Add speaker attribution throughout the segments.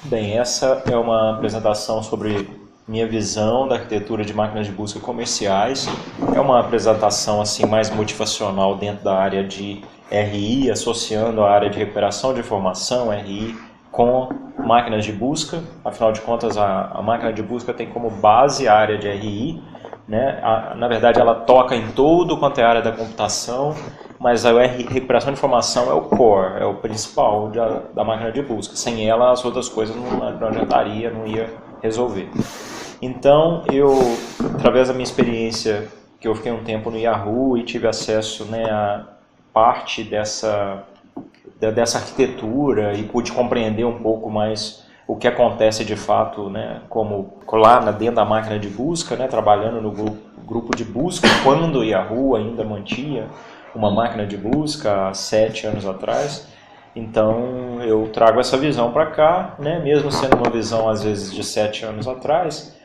Speaker 1: Bem, essa é uma apresentação sobre minha visão da arquitetura de máquinas de busca comerciais. É uma apresentação assim mais motivacional dentro da área de RI, associando a área de recuperação de informação, RI, com máquinas de busca. Afinal de contas, a máquina de busca tem como base a área de RI, né? Na verdade, ela toca em todo quanto é a área da computação, mas a recuperação de informação é o core, é o principal da máquina de busca. Sem ela, as outras coisas não adiantaria, não ia resolver. Então, através da minha experiência, que eu fiquei um tempo no Yahoo e tive acesso, né, a parte dessa arquitetura e pude compreender um pouco mais o que acontece de fato, né, como lá dentro da máquina de busca, né, trabalhando no grupo de busca, quando o Yahoo ainda mantinha uma máquina de busca há 7 anos atrás. Então eu trago essa visão para cá, né, mesmo sendo uma visão às vezes de 7 anos atrás,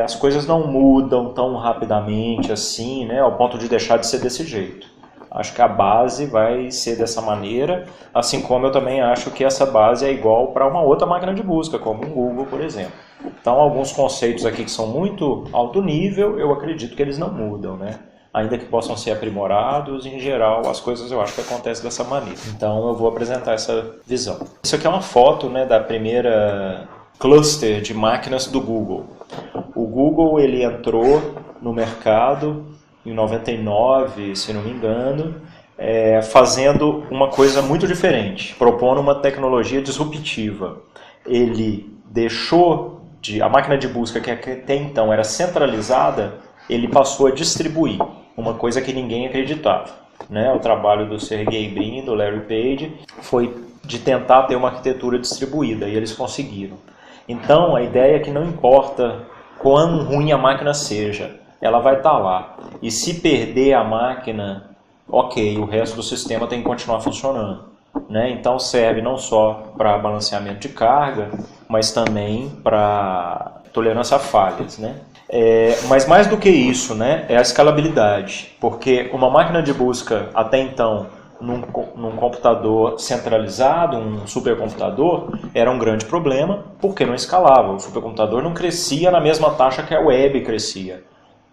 Speaker 1: as coisas não mudam tão rapidamente assim, né, ao ponto de deixar de ser desse jeito. Acho que a base vai ser dessa maneira, assim como eu também acho que essa base é igual para uma outra máquina de busca, como o Google, por exemplo. Então, alguns conceitos aqui que são muito alto nível, eu acredito que eles não mudam, né? Ainda que possam ser aprimorados, em geral, as coisas eu acho que acontecem dessa maneira. Então, eu vou apresentar essa visão. Isso aqui é uma foto, né, da primeira cluster de máquinas do Google. O Google ele entrou no mercado em 99, se não me engano, fazendo uma coisa muito diferente, propondo uma tecnologia disruptiva. Ele deixou a máquina de busca, que até então era centralizada, ele passou a distribuir, uma coisa que ninguém acreditava. Né? O trabalho do Sergey Brin e do Larry Page foi de tentar ter uma arquitetura distribuída, e eles conseguiram. Então, a ideia é que não importa quão ruim a máquina seja, ela vai estar lá. E se perder a máquina, ok, o resto do sistema tem que continuar funcionando. Né? Então serve não só para balanceamento de carga, mas também para tolerância a falhas. Né? Mas mais do que isso, né, é a escalabilidade. Porque uma máquina de busca até então, num computador centralizado, um supercomputador, era um grande problema porque não escalava. O supercomputador não crescia na mesma taxa que a web crescia.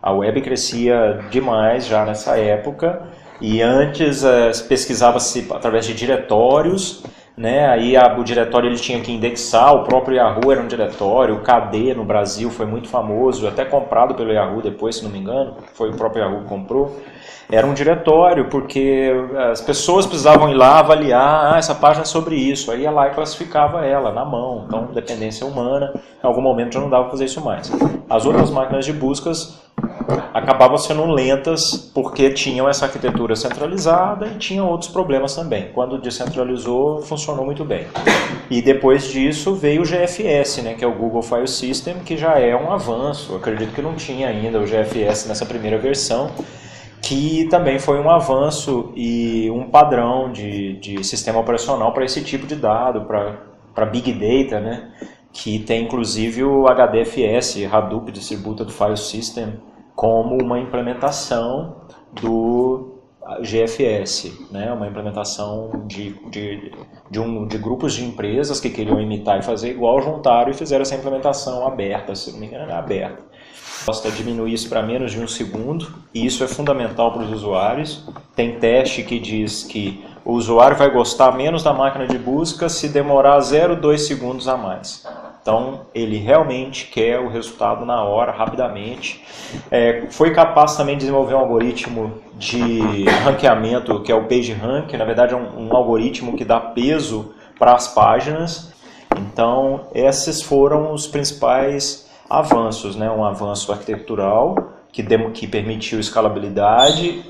Speaker 1: A web crescia demais já nessa época e antes pesquisava-se através de diretórios, né? Aí o diretório ele tinha que indexar, o próprio Yahoo era um diretório, o KD no Brasil foi muito famoso, até comprado pelo Yahoo depois, se não me engano, foi o próprio Yahoo que comprou. Era um diretório porque as pessoas precisavam ir lá avaliar, essa página é sobre isso, aí ia lá e classificava ela na mão, então dependência humana, em algum momento já não dava para fazer isso mais. As outras máquinas de buscas acabavam sendo lentas porque tinham essa arquitetura centralizada e tinham outros problemas também. Quando descentralizou, funcionou muito bem. E depois disso veio o GFS, né, que é o Google File System, que já é um avanço. Eu acredito que não tinha ainda o GFS nessa primeira versão, que também foi um avanço e um padrão de sistema operacional para esse tipo de dado, para Big Data, né, que tem inclusive o HDFS, Hadoop Distributed File System, como uma implementação do GFS, né? Uma implementação de grupos de empresas que queriam imitar e fazer igual, juntaram e fizeram essa implementação aberta, se não me engano, aberta. Gosta de diminuir isso para menos de 1 segundo, e isso é fundamental para os usuários. Tem teste que diz que o usuário vai gostar menos da máquina de busca se demorar 0,2 segundos a mais. Então, ele realmente quer o resultado na hora, rapidamente. Foi capaz também de desenvolver um algoritmo de ranqueamento, que é o PageRank. Na verdade, é um algoritmo que dá peso para as páginas. Então, esses foram os principais avanços, né? Um avanço arquitetural que permitiu escalabilidade,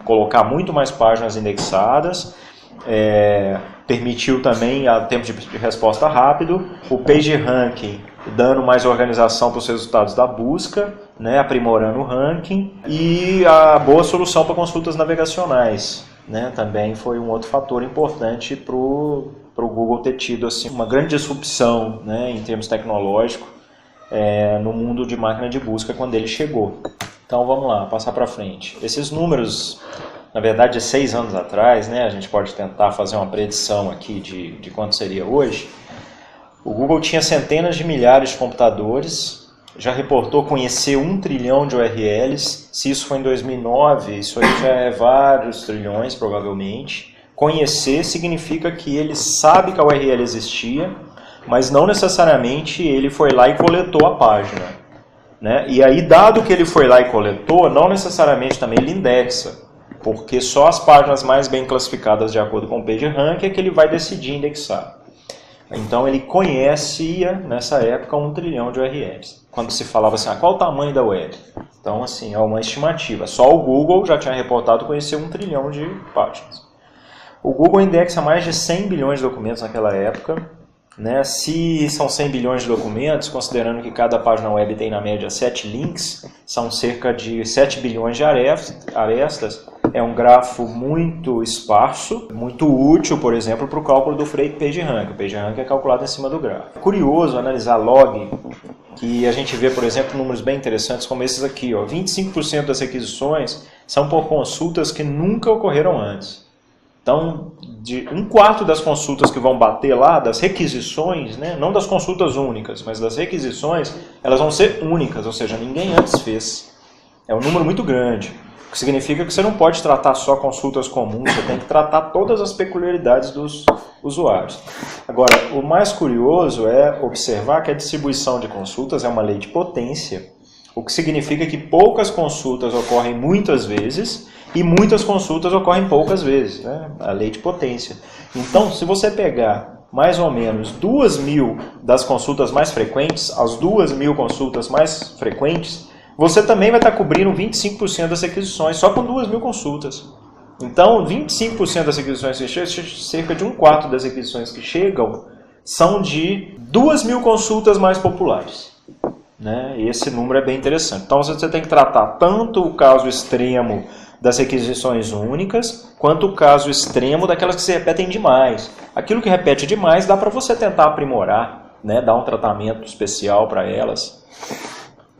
Speaker 1: colocar muito mais páginas indexadas, permitiu também tempo de resposta rápido, o PageRank dando mais organização para os resultados da busca, né? Aprimorando o ranking, e a boa solução para consultas navegacionais, né? Também foi um outro fator importante para o Google ter tido assim, uma grande disrupção, né, em termos tecnológicos, no mundo de máquina de busca quando ele chegou. Então vamos lá, passar para frente. Esses números, na verdade, de 6 anos atrás, né, a gente pode tentar fazer uma predição aqui de quanto seria hoje. O Google tinha centenas de milhares de computadores, já reportou conhecer 1 trilhão de URLs. Se isso foi em 2009, isso aí já é vários trilhões, provavelmente. Conhecer significa que ele sabe que a URL existia, mas não necessariamente ele foi lá e coletou a página, né? E aí, dado que ele foi lá e coletou, não necessariamente também ele indexa, porque só as páginas mais bem classificadas de acordo com o PageRank é que ele vai decidir indexar. Então ele conhecia, nessa época, 1 trilhão de URLs. Quando se falava assim, qual o tamanho da web? Então, assim, é uma estimativa. Só o Google já tinha reportado conhecer 1 trilhão de páginas. O Google indexa mais de 100 bilhões de documentos naquela época, né? Se são 100 bilhões de documentos, considerando que cada página web tem na média 7 links, são cerca de 7 bilhões de arestas. É um grafo muito esparso, muito útil, por exemplo, para o cálculo do PageRank. O PageRank é calculado em cima do grafo. É curioso analisar log, que a gente vê, por exemplo, números bem interessantes como esses aqui. 25% das requisições são por consultas que nunca ocorreram antes. Então, de 1/4 das consultas que vão bater lá, das requisições, né, não das consultas únicas, mas das requisições, elas vão ser únicas, ou seja, ninguém antes fez. É um número muito grande, o que significa que você não pode tratar só consultas comuns, você tem que tratar todas as peculiaridades dos usuários. Agora, o mais curioso é observar que a distribuição de consultas é uma lei de potência, o que significa que poucas consultas ocorrem muitas vezes e muitas consultas ocorrem poucas vezes, né? A lei de potência. Então, se você pegar mais ou menos 2.000 das consultas mais frequentes, as 2.000 consultas mais frequentes, você também vai estar cobrindo 25% das requisições, só com 2.000 consultas. Então, 25% das requisições que chegam, cerca de 1/4 das requisições que chegam, são de 2.000 consultas mais populares. Né? Esse número é bem interessante. Então você tem que tratar tanto o caso extremo das requisições únicas, quanto o caso extremo daquelas que se repetem demais. Aquilo que repete demais dá para você tentar aprimorar, né? Dar um tratamento especial para elas.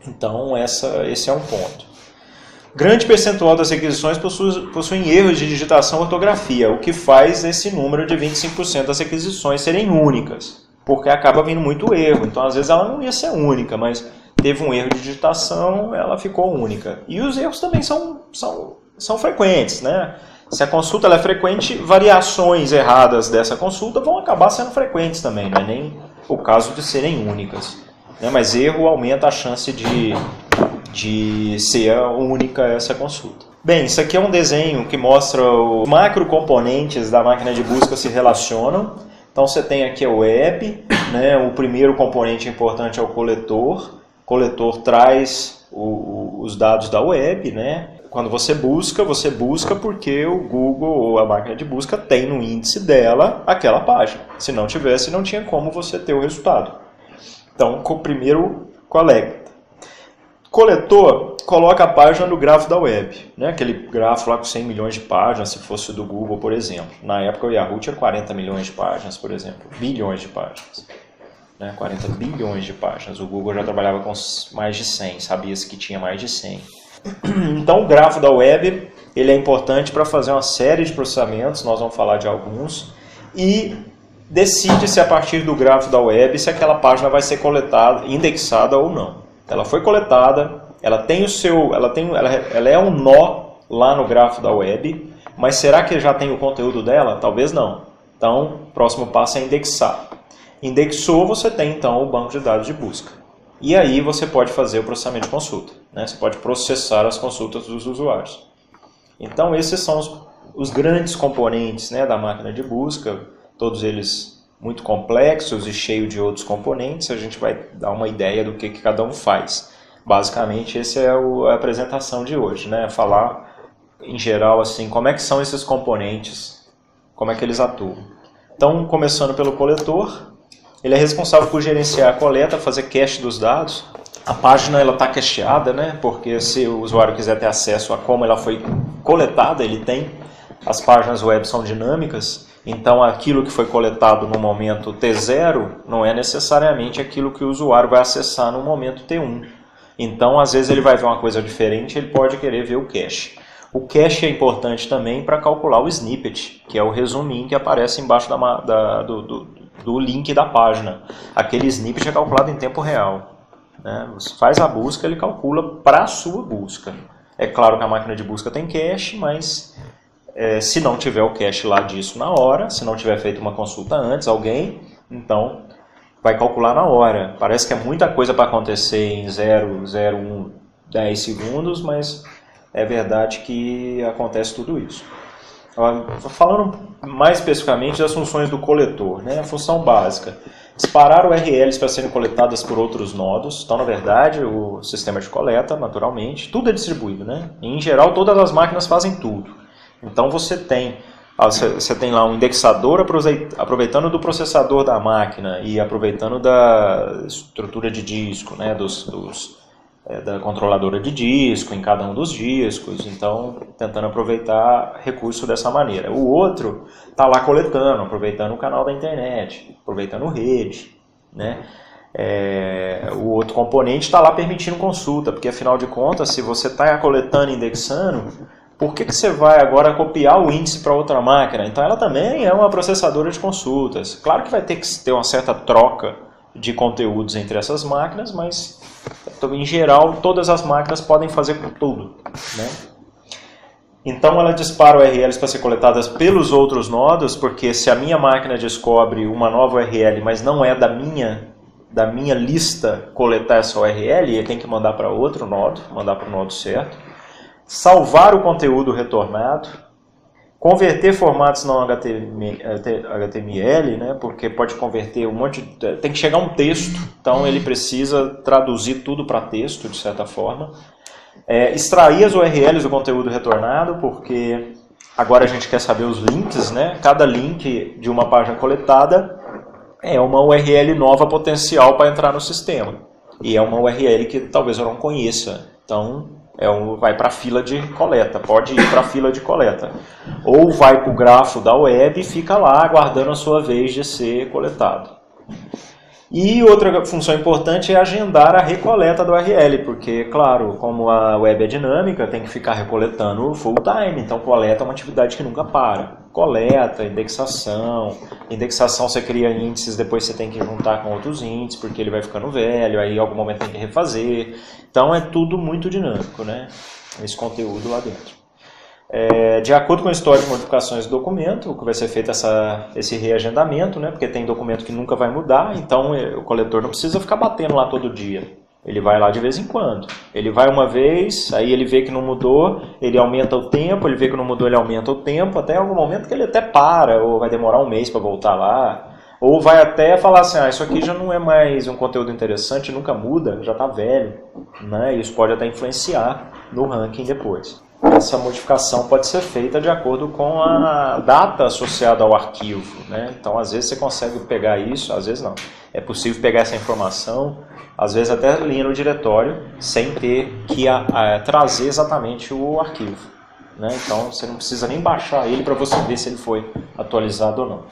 Speaker 1: Então esse é um ponto. Grande percentual das requisições possuem erros de digitação e ortografia, o que faz esse número de 25% das requisições serem únicas. Porque acaba vindo muito erro. Então, às vezes, ela não ia ser única, mas teve um erro de digitação, ela ficou única. E os erros também são frequentes, né? Se a consulta ela é frequente, variações erradas dessa consulta vão acabar sendo frequentes também, não é nem o caso de serem únicas. Né? Mas erro aumenta a chance de ser única essa consulta. Bem, isso aqui é um desenho que mostra os macrocomponentes da máquina de busca se relacionam. Então você tem aqui a web, né? O primeiro componente importante é o coletor. O coletor traz os dados da web, né? Quando você busca porque o Google ou a máquina de busca tem no índice dela aquela página. Se não tivesse, não tinha como você ter o resultado. Então, o primeiro coleta. Coletor coloca a página no grafo da web, né? Aquele grafo lá com 100 milhões de páginas, se fosse do Google, por exemplo. Na época o Yahoo tinha 40 milhões de páginas, por exemplo, bilhões de páginas. Né? 40 bilhões de páginas. O Google já trabalhava com mais de 100, sabia-se que tinha mais de 100. Então o grafo da web ele é importante para fazer uma série de processamentos, nós vamos falar de alguns, e decide-se a partir do grafo da web se aquela página vai ser coletada, indexada ou não. Ela foi coletada, ela é um nó lá no grafo da web, mas será que já tem o conteúdo dela? Talvez não. Então, o próximo passo é indexar. Indexou, você tem então o banco de dados de busca. E aí você pode fazer o processamento de consulta, né? Você pode processar as consultas dos usuários. Então, esses são os grandes componentes, né, da máquina de busca, todos eles muito complexos e cheios de outros componentes. A gente vai dar uma ideia do que cada um faz. Basicamente, essa é a apresentação de hoje, né? Falar, em geral, assim, como é que são esses componentes, como é que eles atuam. Então, começando pelo coletor, ele é responsável por gerenciar a coleta, fazer cache dos dados. A página está cacheada, né? Porque se o usuário quiser ter acesso a como ela foi coletada, ele tem. As páginas web são dinâmicas, então aquilo que foi coletado no momento T0 não é necessariamente aquilo que o usuário vai acessar no momento T1. Então, às vezes ele vai ver uma coisa diferente, ele pode querer ver o cache. O cache é importante também para calcular o snippet, que é o resuminho que aparece embaixo do link da página. Aquele snippet é calculado em tempo real, né? Você faz a busca, ele calcula para a sua busca. É claro que a máquina de busca tem cache, mas se não tiver o cache lá disso na hora, se não tiver feito uma consulta antes, alguém, então vai calcular na hora. Parece que é muita coisa para acontecer em 0,01, 10 segundos, mas é verdade que acontece tudo isso. Falando mais especificamente das funções do coletor, né? A função básica: disparar URLs para serem coletadas por outros nodos. Então, na verdade, o sistema de coleta, naturalmente, tudo é distribuído, né? Em geral, todas as máquinas fazem tudo. Então, você tem lá um indexador aproveitando do processador da máquina e aproveitando da estrutura de disco, né? Da controladora de disco em cada um dos discos, então tentando aproveitar recurso dessa maneira. O outro está lá coletando, aproveitando o canal da internet, aproveitando rede, né? O outro componente está lá permitindo consulta, porque afinal de contas, se você está coletando e indexando, por que você vai agora copiar o índice para outra máquina? Então ela também é uma processadora de consultas. Claro que vai ter que ter uma certa troca de conteúdos entre essas máquinas, mas em geral todas as máquinas podem fazer com tudo, né? Então ela dispara URLs para ser coletadas pelos outros nodos, porque se a minha máquina descobre uma nova URL, mas não é da minha lista coletar essa URL, ele tem que mandar para outro nodo, mandar para o nodo certo. Salvar o conteúdo retornado, converter formatos não HTML, né, porque pode converter tem que chegar um texto, então ele precisa traduzir tudo para texto, de certa forma. Extrair as URLs do conteúdo retornado, porque agora a gente quer saber os links, né? Cada link de uma página coletada é uma URL nova potencial para entrar no sistema. E é uma URL que talvez eu não conheça, então vai para a fila de coleta, pode ir para a fila de coleta. Ou vai para o grafo da web e fica lá aguardando a sua vez de ser coletado. E outra função importante é agendar a recoleta do URL, porque, claro, como a web é dinâmica, tem que ficar recoletando full time, então coleta é uma atividade que nunca para. Coleta, indexação você cria índices, depois você tem que juntar com outros índices, porque ele vai ficando velho, aí em algum momento tem que refazer. Então é tudo muito dinâmico, né? Esse conteúdo lá dentro. De acordo com a história de modificações do documento, o que vai ser feito esse reagendamento, né? Porque tem documento que nunca vai mudar, então o coletor não precisa ficar batendo lá todo dia. Ele vai lá de vez em quando. Ele vai uma vez, aí ele vê que não mudou, ele aumenta o tempo, ele vê que não mudou, ele aumenta o tempo, até algum momento que ele até para, ou vai demorar um mês para voltar lá, ou vai até falar assim, isso aqui já não é mais um conteúdo interessante, nunca muda, já está velho, né? Isso pode até influenciar no ranking depois. Essa modificação pode ser feita de acordo com a data associada ao arquivo, né? Então, às vezes você consegue pegar isso, às vezes não. É possível pegar essa informação, às vezes até linha no diretório, sem ter que trazer exatamente o arquivo, né? Então, você não precisa nem baixar ele para você ver se ele foi atualizado ou não.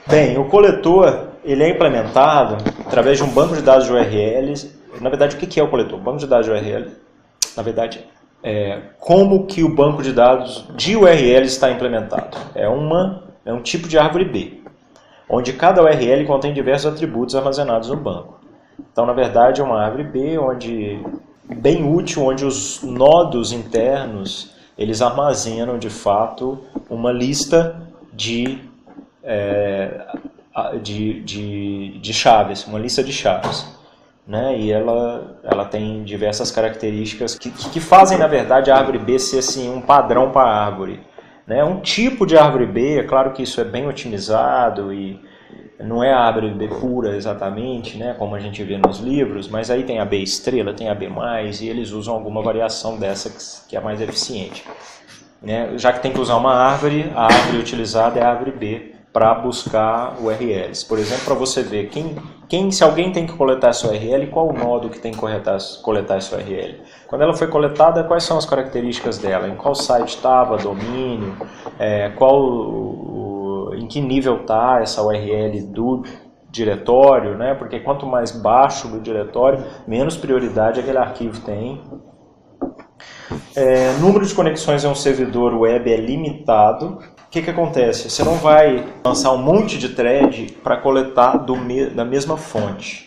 Speaker 1: Bem, o coletor ele é implementado através de um banco de dados de URLs. Na verdade, o que é o coletor? O banco de dados de URL, na verdade, como que o banco de dados de URL está implementado. É um tipo de árvore B, onde cada URL contém diversos atributos armazenados no banco. Então, na verdade, é uma árvore B bem útil, onde os nodos internos eles armazenam, de fato, uma lista de chaves, uma lista de chaves. Né? E ela tem diversas características que fazem, na verdade, a árvore B ser assim, um padrão para a árvore. Né? Um tipo de árvore B, é claro que isso é bem otimizado e não é a árvore B pura exatamente, né? Como a gente vê nos livros, mas aí tem a B estrela, tem a B+, e eles usam alguma variação dessa que é mais eficiente. Né? Já que tem que usar uma árvore, a árvore utilizada é a árvore B para buscar URLs. Por exemplo, para você ver se alguém tem que coletar essa URL, qual o nodo que tem que coletar essa URL. Quando ela foi coletada, quais são as características dela, em qual site estava, domínio, em que nível está essa URL do diretório, né? Porque quanto mais baixo do diretório, menos prioridade aquele arquivo tem. Número de conexões em um servidor web é limitado. O que acontece? Você não vai lançar um monte de thread para coletar da mesma fonte.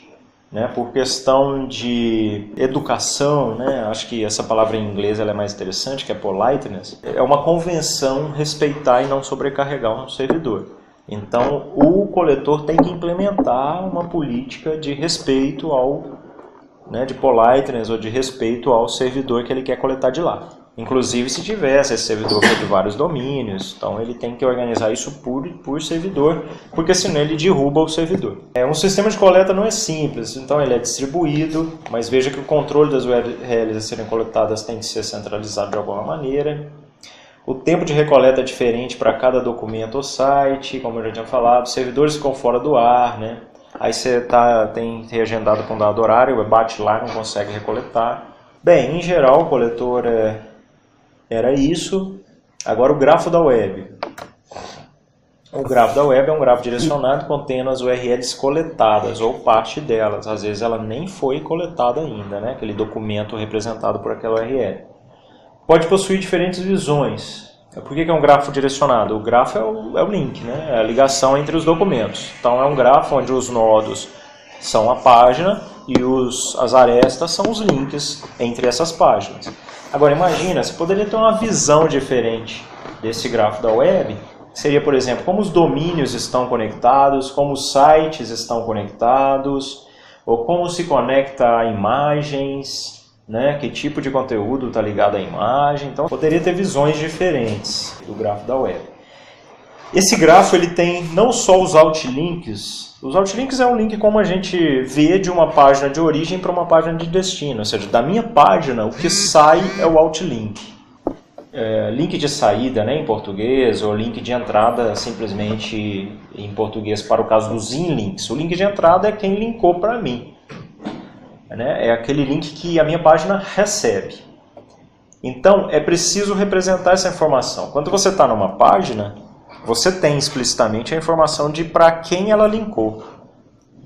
Speaker 1: Né, por questão de educação, né, acho que essa palavra em inglês ela é mais interessante, que é politeness, é uma convenção respeitar e não sobrecarregar um servidor. Então, o coletor tem que implementar uma política de respeito né, de politeness ou de respeito ao servidor que ele quer coletar de lá. Inclusive, se tivesse esse servidor de vários domínios, então ele tem que organizar isso por servidor, porque senão ele derruba o servidor. Um sistema de coleta não é simples, então ele é distribuído, mas veja que o controle das URLs a serem coletadas tem que ser centralizado de alguma maneira. O tempo de recoleta é diferente para cada documento ou site, como eu já tinha falado, os servidores ficam fora do ar, né? Aí você tem reagendado com dado horário, bate lá e não consegue recoletar. Bem, em geral o coletor era isso. Agora o grafo da web. O grafo da web é um grafo direcionado contendo as URLs coletadas ou parte delas. Às vezes ela nem foi coletada ainda, né? Aquele documento representado por aquela URL. Pode possuir diferentes visões. Por que é um grafo direcionado? O grafo é o link, né? É a ligação entre os documentos. Então é um grafo onde os nodos são a página e as arestas são os links entre essas páginas. Agora imagina, você poderia ter uma visão diferente desse grafo da web, seria, por exemplo, como os domínios estão conectados, como os sites estão conectados, ou como se conecta a imagens, né? Que tipo de conteúdo está ligado à imagem. Então poderia ter visões diferentes do grafo da web. Esse grafo ele tem não só os outlinks. Os outlinks é um link como a gente vê de uma página de origem para uma página de destino. Ou seja, da minha página, o que sai é o outlink. Link de saída, né, em português, ou link de entrada simplesmente em português para o caso dos inlinks. O link de entrada é quem linkou para mim. Né? É aquele link que a minha página recebe. Então, é preciso representar essa informação. Quando você está numa página, você tem explicitamente a informação de para quem ela linkou.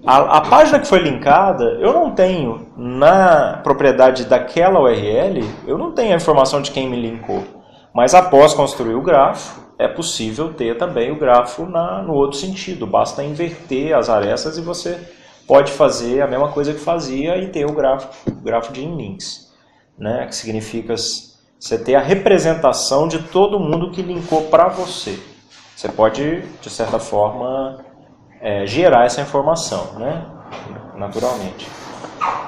Speaker 1: A página que foi linkada, eu não tenho na propriedade daquela URL, eu não tenho a informação de quem me linkou. Mas após construir o grafo, é possível ter também o grafo no outro sentido. Basta inverter as arestas e você pode fazer a mesma coisa que fazia e ter o grafo de inlinks, né? Que significa você ter a representação de todo mundo que linkou para você. Você pode, de certa forma, gerar essa informação, né? Naturalmente.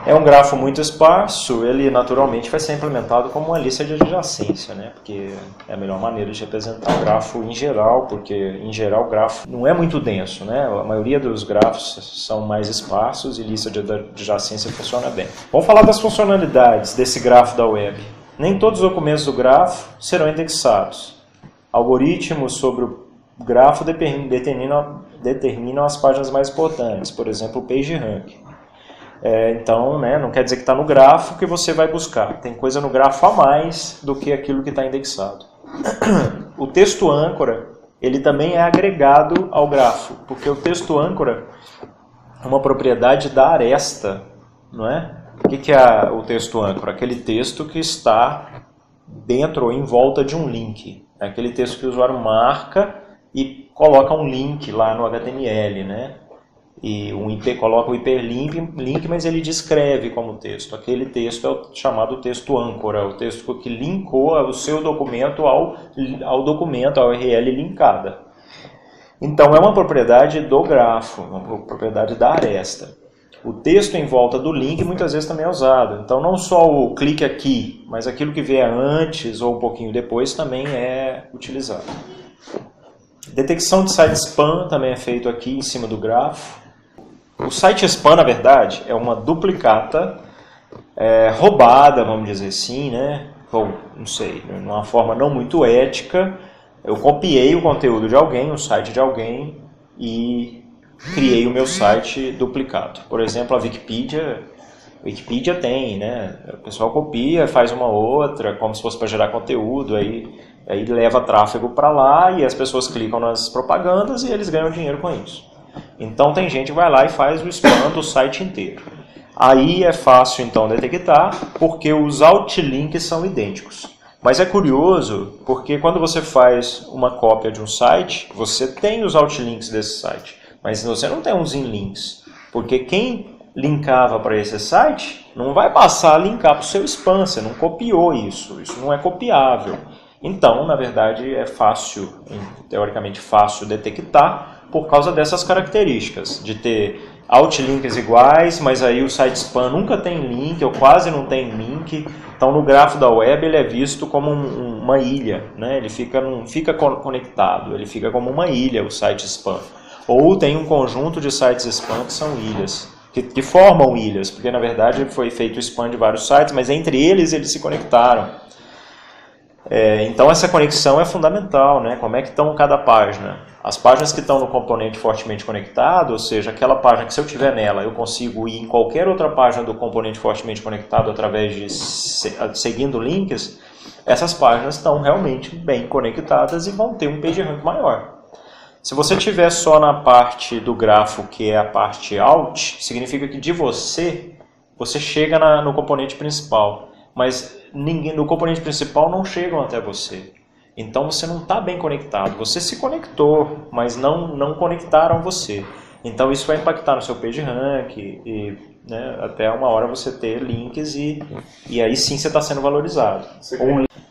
Speaker 1: É um grafo muito esparso, ele naturalmente vai ser implementado como uma lista de adjacência, né? Porque é a melhor maneira de representar o grafo em geral, porque em geral o grafo não é muito denso, né? A maioria dos grafos são mais esparsos e lista de adjacência funciona bem. Vamos falar das funcionalidades desse grafo da web. Nem todos os documentos do grafo serão indexados. Algoritmos sobre o grafo determinam as páginas mais importantes, por exemplo, o PageRank. Então, né, não quer dizer que está no grafo que você vai buscar. Tem coisa no grafo a mais do que aquilo que está indexado. O texto âncora, ele também é agregado ao grafo, porque o texto âncora é uma propriedade da aresta, não é? O que é o texto âncora? Aquele texto que está dentro ou em volta de um link. É aquele texto que o usuário marca e coloca um link lá no HTML, né? E coloca o hiperlink, mas ele descreve como texto. Aquele texto é o chamado texto âncora, o texto que linkou o seu documento ao documento, à URL linkada. Então é uma propriedade do grafo, uma propriedade da aresta. O texto em volta do link muitas vezes também é usado. Então não só o clique aqui, mas aquilo que vier antes ou um pouquinho depois também é utilizado. Detecção de site spam também é feito aqui em cima do grafo. O site spam, na verdade, é uma duplicata roubada, vamos dizer assim, né? Ou, não sei, de uma forma não muito ética. Eu copiei o conteúdo de alguém, o site de alguém, e criei o meu site duplicado. Por exemplo, a Wikipedia tem, né? O pessoal copia, faz uma outra, como se fosse para gerar conteúdo, aí leva tráfego para lá e as pessoas clicam nas propagandas e eles ganham dinheiro com isso. Então tem gente que vai lá e faz o spam do site inteiro. Aí é fácil então detectar, porque os outlinks são idênticos. Mas é curioso, porque quando você faz uma cópia de um site, você tem os outlinks desse site, mas você não tem uns inlinks, porque quem linkava para esse site não vai passar a linkar para o seu spam, você não copiou isso não é copiável. Então, na verdade, é fácil, teoricamente fácil detectar por causa dessas características, de ter outlinks iguais, mas aí o site spam nunca tem link, ou quase não tem link. Então, no grafo da web, ele é visto como uma ilha, né? Ele não fica conectado, ele fica como uma ilha, o site spam. Ou tem um conjunto de sites spam que são ilhas, que formam ilhas, porque na verdade foi feito o spam de vários sites, mas entre eles se conectaram. Então essa conexão é fundamental, né? Como é que estão cada página? As páginas que estão no componente fortemente conectado, ou seja, aquela página que se eu tiver nela, eu consigo ir em qualquer outra página do componente fortemente conectado através de seguindo links, essas páginas estão realmente bem conectadas e vão ter um PageRank maior. Se você tiver só na parte do grafo, que é a parte alt, significa que de você chega no componente principal, mas no componente principal não chegam até você. Então você não está bem conectado. Você se conectou, mas não conectaram você. Então isso vai impactar no seu PageRank e né, até uma hora você ter links e aí sim você está sendo valorizado.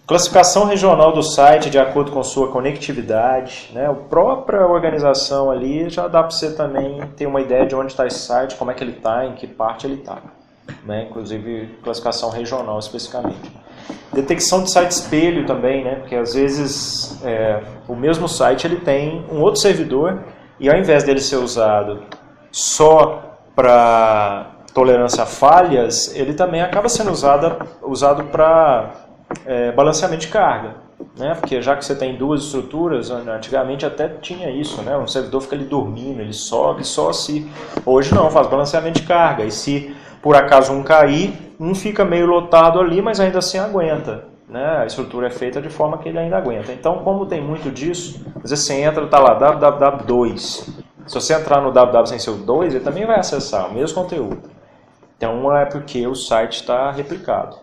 Speaker 1: Classificação regional do site de acordo com sua conectividade, né? A própria organização ali já dá para você também ter uma ideia de onde está esse site, como é que ele está, em que parte ele está. Né? Inclusive classificação regional especificamente. Detecção de site espelho também, né? Porque às vezes o mesmo site ele tem um outro servidor e ao invés dele ser usado só para tolerância a falhas, ele também acaba sendo usado para balanceamento de carga, né? Porque já que você tem duas estruturas, antigamente até tinha isso, né? Um servidor fica ali dormindo, ele sobe só se... Hoje não, faz balanceamento de carga, e se por acaso um cair, um fica meio lotado ali, mas ainda assim aguenta, né? A estrutura é feita de forma que ele ainda aguenta. Então, como tem muito disso, às vezes você entra, está lá, www2. Se você entrar no www sem ser o 2, ele também vai acessar o mesmo conteúdo. Então, é porque o site está replicado.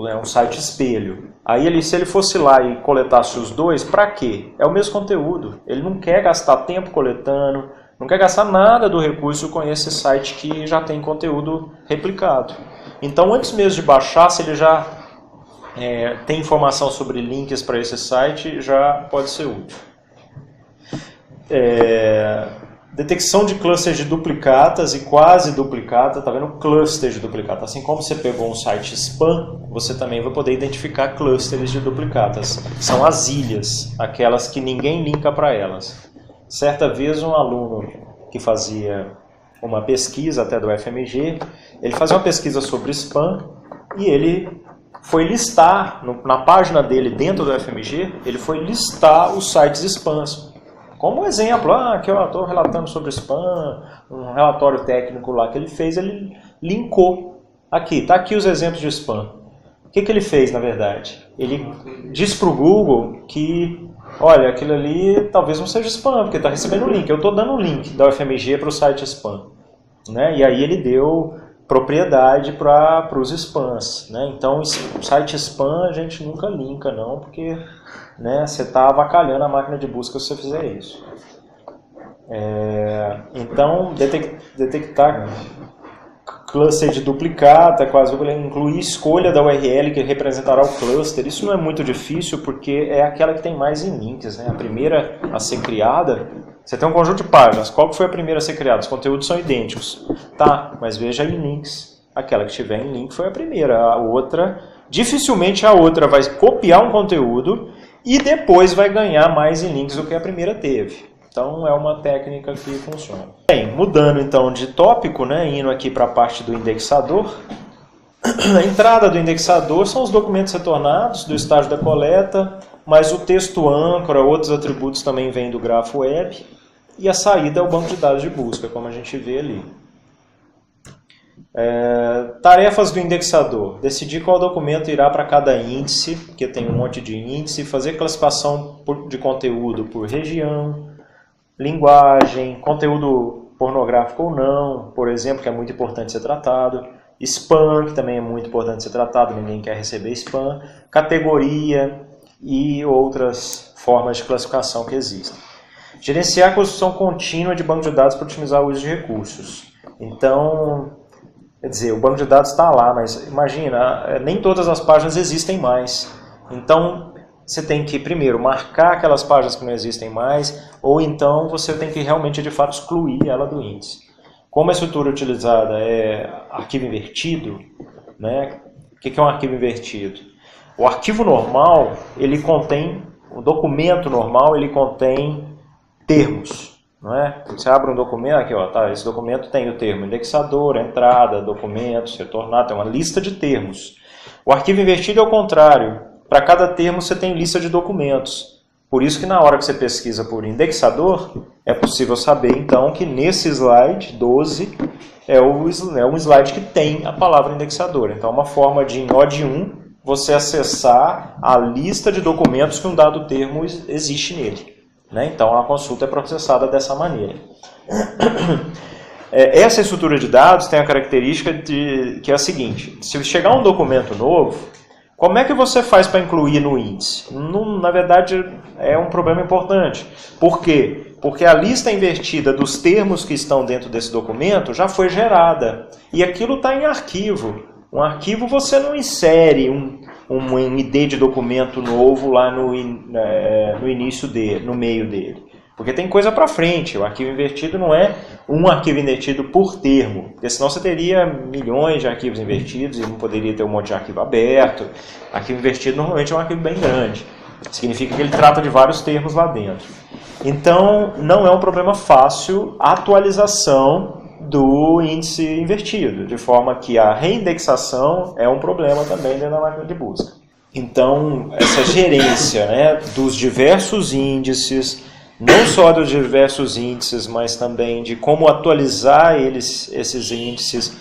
Speaker 1: É um site espelho. Aí, se ele fosse lá e coletasse os dois, para quê? É o mesmo conteúdo. Ele não quer gastar tempo coletando, não quer gastar nada do recurso com esse site que já tem conteúdo replicado. Então, antes mesmo de baixar, se ele já tem informação sobre links para esse site, já pode ser útil. Detecção de clusters de duplicatas e quase duplicata. Está vendo? Cluster de duplicata. Assim como você pegou um site spam, você também vai poder identificar clusters de duplicatas. São as ilhas, aquelas que ninguém linka para elas. Certa vez um aluno que fazia uma pesquisa até do FMG, ele fazia uma pesquisa sobre spam e ele foi listar, na página dele dentro do FMG, ele foi listar os sites spams. Como exemplo, aqui eu estou relatando sobre spam, um relatório técnico lá que ele fez, ele linkou aqui, está aqui os exemplos de spam. O que ele fez na verdade? Ele disse para o Google que olha, aquilo ali talvez não seja spam, porque está recebendo um link. Eu estou dando um link da UFMG para o site spam. Né? E aí ele deu propriedade para os spams. Né? Então, o site spam a gente nunca linka, não, porque né, você está avacalhando a máquina de busca se você fizer isso. Então, detectar cluster de duplicata, quase incluir escolha da URL que representará o cluster. Isso não é muito difícil porque é aquela que tem mais em links, né? A primeira a ser criada, você tem um conjunto de páginas. Qual que foi a primeira a ser criada? Os conteúdos são idênticos. Tá, mas veja em links. Aquela que tiver em link foi a primeira. A outra, dificilmente a outra vai copiar um conteúdo e depois vai ganhar mais em links do que a primeira teve. Então, é uma técnica que funciona. Bem, mudando então de tópico, né, indo aqui para a parte do indexador. A entrada do indexador são os documentos retornados do estágio da coleta, mas o texto âncora, outros atributos também vêm do grafo web. E a saída é o banco de dados de busca, como a gente vê ali. Tarefas do indexador. Decidir qual documento irá para cada índice, porque tem um monte de índice. Fazer classificação de conteúdo por região. Linguagem, conteúdo pornográfico ou não, por exemplo, que é muito importante ser tratado. spam, que também é muito importante ser tratado, ninguém quer receber spam, categoria e outras formas de classificação que existem. Gerenciar a construção contínua de banco de dados para otimizar o uso de recursos. Então, quer dizer, o banco de dados está lá, mas imagina, nem todas as páginas existem mais. Então, você tem que, primeiro, marcar aquelas páginas que não existem mais, ou então você tem que realmente, de fato, excluir ela do índice. Como a estrutura utilizada é arquivo invertido, né? O que é um arquivo invertido? O arquivo normal, ele contém, o documento normal, ele contém termos. Não é? Você abre um documento, aqui, ó, tá, esse documento tem o termo indexador, entrada, documentos, retornar, tem uma lista de termos. O arquivo invertido é o contrário. Para cada termo você tem lista de documentos. Por isso que na hora que você pesquisa por indexador, é possível saber então que nesse slide 12 é um slide que tem a palavra indexador. Então é uma forma de, em OD1, você acessar a lista de documentos que um dado termo existe nele. Então a consulta é processada dessa maneira. Essa estrutura de dados tem a característica que é a seguinte: se chegar um documento novo, como é que você faz para incluir no índice? Na verdade, é um problema importante. Por quê? Porque a lista invertida dos termos que estão dentro desse documento já foi gerada. E aquilo está em arquivo. Um arquivo você não insere um ID de documento novo lá no início dele, no meio dele. Porque tem coisa para frente. O arquivo invertido não é um arquivo invertido por termo. Porque senão você teria milhões de arquivos invertidos e não poderia ter um monte de arquivo aberto. Arquivo invertido normalmente é um arquivo bem grande. Significa que ele trata de vários termos lá dentro. Então, não é um problema fácil a atualização do índice invertido, de forma que a reindexação é um problema também dentro da máquina de busca. Então, essa gerência, né, dos diversos índices, não só dos diversos índices, mas também de como atualizar esses índices,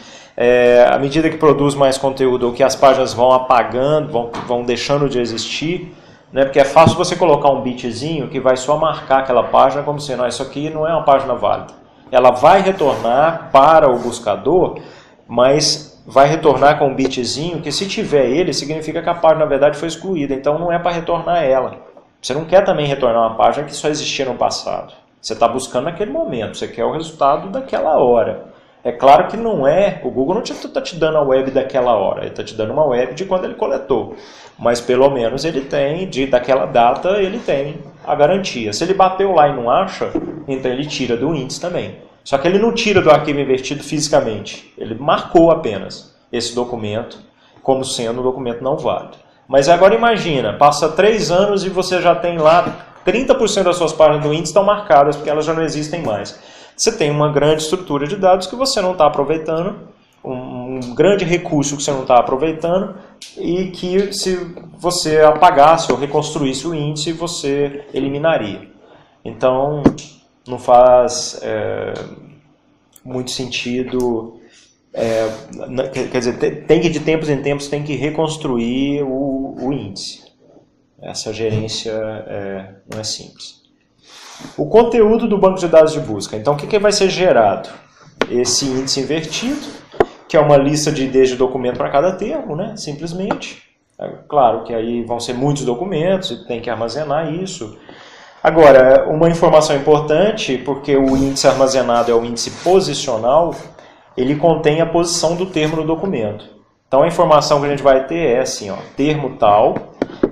Speaker 1: à medida que produz mais conteúdo ou que as páginas vão apagando, vão deixando de existir, né, porque é fácil você colocar um bitzinho que vai só marcar aquela página como se, não, isso aqui não é uma página válida. Ela vai retornar para o buscador, mas vai retornar com um bitzinho que, se tiver ele, significa que a página, na verdade, foi excluída. Então, não é para retornar ela. Você não quer também retornar uma página que só existia no passado. Você está buscando naquele momento, você quer o resultado daquela hora. É claro que não é, o Google não está te dando a web daquela hora, ele está te dando uma web de quando ele coletou. Mas pelo menos ele tem, daquela data, ele tem a garantia. Se ele bateu lá e não acha, então ele tira do índice também. Só que ele não tira do arquivo invertido fisicamente, ele marcou apenas esse documento como sendo um documento não válido. Mas agora imagina, passa 3 anos e você já tem lá 30% das suas páginas do índice estão marcadas porque elas já não existem mais. Você tem uma grande estrutura de dados que você não está aproveitando, um grande recurso que você não está aproveitando e que, se você apagasse ou reconstruísse o índice, você eliminaria. Então, não faz muito sentido. Quer dizer, tem que, de tempos em tempos, tem que reconstruir o índice. Essa gerência não é simples. O conteúdo do banco de dados de busca. Então, o que vai ser gerado? Esse índice invertido, que é uma lista de IDs de documento para cada termo, né? Simplesmente. Claro que aí vão ser muitos documentos e tem que armazenar isso. Agora, uma informação importante, porque o índice armazenado é o índice posicional, ele contém a posição do termo no documento. Então, a informação que a gente vai ter é assim, ó, termo tal,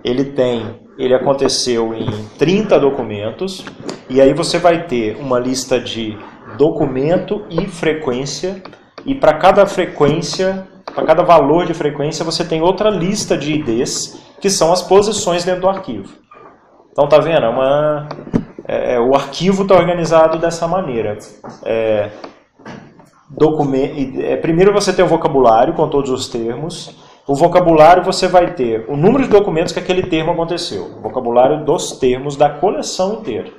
Speaker 1: ele aconteceu em 30 documentos, e aí você vai ter uma lista de documento e frequência, e para cada frequência, para cada valor de frequência, você tem outra lista de IDs, que são as posições dentro do arquivo. Então, tá vendo? O arquivo está organizado dessa maneira. Primeiro você tem o vocabulário com todos os termos. O vocabulário você vai ter o número de documentos que aquele termo aconteceu. O vocabulário dos termos da coleção inteira.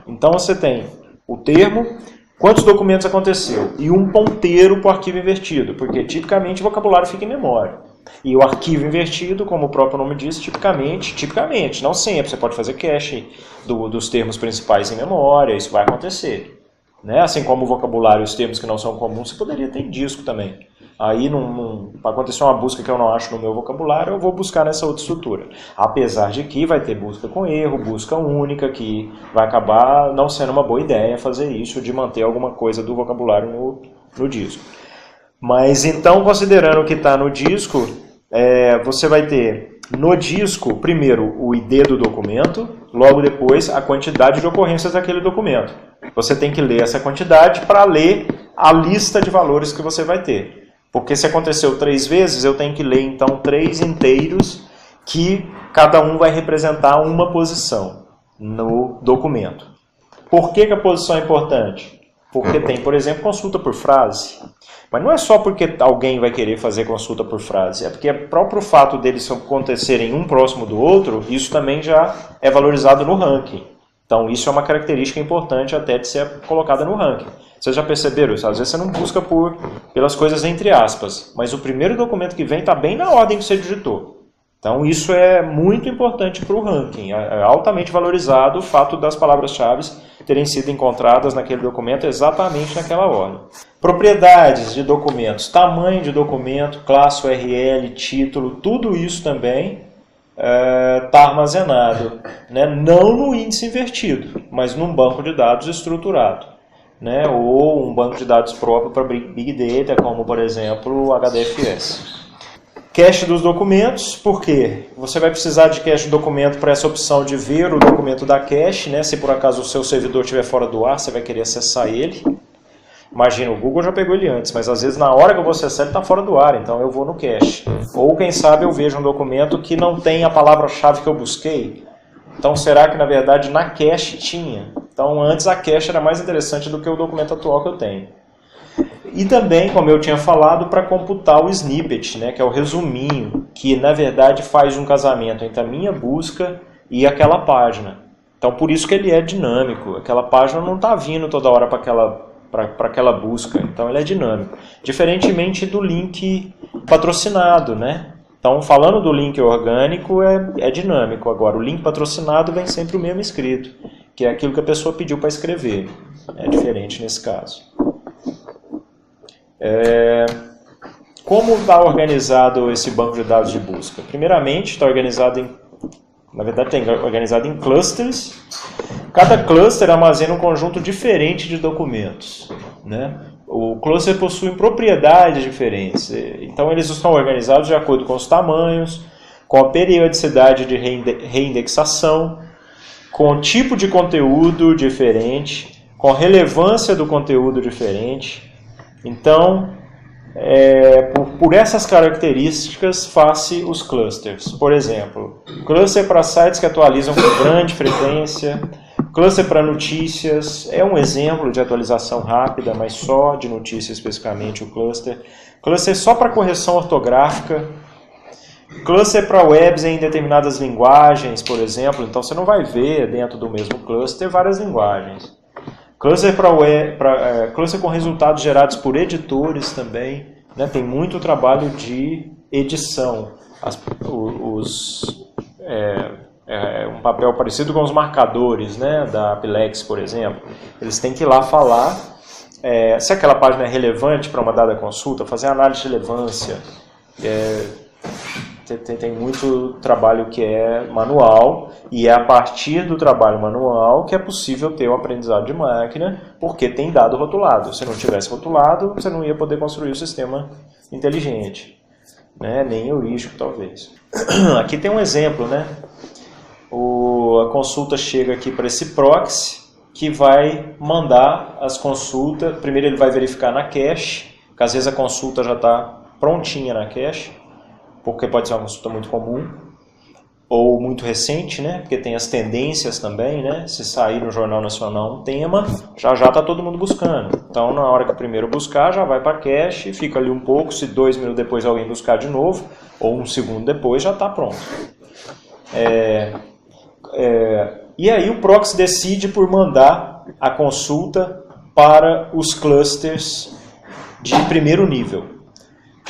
Speaker 1: Então você tem o termo, quantos documentos aconteceu, e um ponteiro para o arquivo invertido, porque tipicamente o vocabulário fica em memória. E o arquivo invertido, como o próprio nome diz, tipicamente, não sempre, você pode fazer cache dos termos principais em memória, isso vai acontecer. Né? Assim como o vocabulário e os termos que não são comuns, você poderia ter em disco também. Aí, para acontecer uma busca que eu não acho no meu vocabulário, eu vou buscar nessa outra estrutura. Apesar de que vai ter busca com erro, busca única, que vai acabar não sendo uma boa ideia fazer isso, de manter alguma coisa do vocabulário no disco. Mas então, considerando que está no disco, você vai ter no disco, primeiro, o ID do documento, logo depois a quantidade de ocorrências daquele documento. Você tem que ler essa quantidade para ler a lista de valores que você vai ter. Porque se aconteceu 3 vezes, eu tenho que ler então 3 inteiros que cada um vai representar uma posição no documento. Por que a posição é importante? Porque tem, por exemplo, consulta por frase. Mas não é só porque alguém vai querer fazer consulta por frase, é porque o próprio fato deles acontecerem um próximo do outro, isso também já é valorizado no ranking. Então isso é uma característica importante até de ser colocada no ranking. Vocês já perceberam isso? Às vezes você não busca pelas coisas entre aspas, mas o primeiro documento que vem está bem na ordem que você digitou. Então isso é muito importante para o ranking. É altamente valorizado o fato das palavras-chave terem sido encontradas naquele documento exatamente naquela ordem. Propriedades de documentos, tamanho de documento, classe URL, título, tudo isso também está armazenado, né? Não no índice invertido, mas num banco de dados estruturado, né? Ou um banco de dados próprio para Big Data, como por exemplo o HDFS. Cache dos documentos, por quê? Você vai precisar de cache de documento para essa opção de ver o documento da cache, né? Se por acaso o seu servidor estiver fora do ar, você vai querer acessar ele. Imagina, o Google já pegou ele antes, mas às vezes na hora que eu vou acessar ele está fora do ar, então eu vou no cache. Ou quem sabe eu vejo um documento que não tem a palavra-chave que eu busquei. Então será que na verdade na cache tinha? Então antes a cache era mais interessante do que o documento atual que eu tenho. E também, como eu tinha falado, para computar o snippet, né, que é o resuminho, que na verdade faz um casamento entre a minha busca e aquela página. Então por isso que ele é dinâmico, aquela página não está vindo toda hora para aquela busca, então ele é dinâmico. Diferentemente do link patrocinado, né? Então falando do link orgânico é dinâmico, agora o link patrocinado vem sempre o mesmo escrito, que é aquilo que a pessoa pediu para escrever. É diferente nesse caso. Como está organizado esse banco de dados de busca? Primeiramente, está organizado organizado em clusters. Cada cluster armazena um conjunto diferente de documentos, né? O cluster possui propriedades diferentes, então eles estão organizados de acordo com os tamanhos, com a periodicidade de reindexação, com o tipo de conteúdo diferente, com a relevância do conteúdo diferente. Então, por essas características, faça os clusters. Por exemplo, cluster para sites que atualizam com grande frequência, cluster para notícias, é um exemplo de atualização rápida, mas só de notícias especificamente o cluster. Cluster só para correção ortográfica, cluster para webs em determinadas linguagens, por exemplo, então você não vai ver dentro do mesmo cluster várias linguagens. Cluster cluster com resultados gerados por editores também, né? Tem muito trabalho de edição. Um papel parecido com os marcadores, né? Da Apilex, por exemplo. Eles têm que ir lá falar se aquela página é relevante para uma dada consulta, fazer análise de relevância. Tem muito trabalho que é manual, e é a partir do trabalho manual que é possível ter o aprendizado de máquina, porque tem dado rotulado. Se não tivesse rotulado, você não ia poder construir o sistema inteligente, né? Nem heurístico, talvez. Aqui tem um exemplo, né? A consulta chega aqui para esse proxy, que vai mandar as consultas. Primeiro ele vai verificar na cache, porque às vezes a consulta já está prontinha na cache, porque pode ser uma consulta muito comum, ou muito recente, né? Porque tem as tendências também, né? Se sair no Jornal Nacional um tema, já está todo mundo buscando. Então, na hora que o primeiro buscar, já vai para a cache, fica ali um pouco, se 2 minutos depois alguém buscar de novo, ou 1 segundo depois, já está pronto. E aí o proxy decide por mandar a consulta para os clusters de primeiro nível.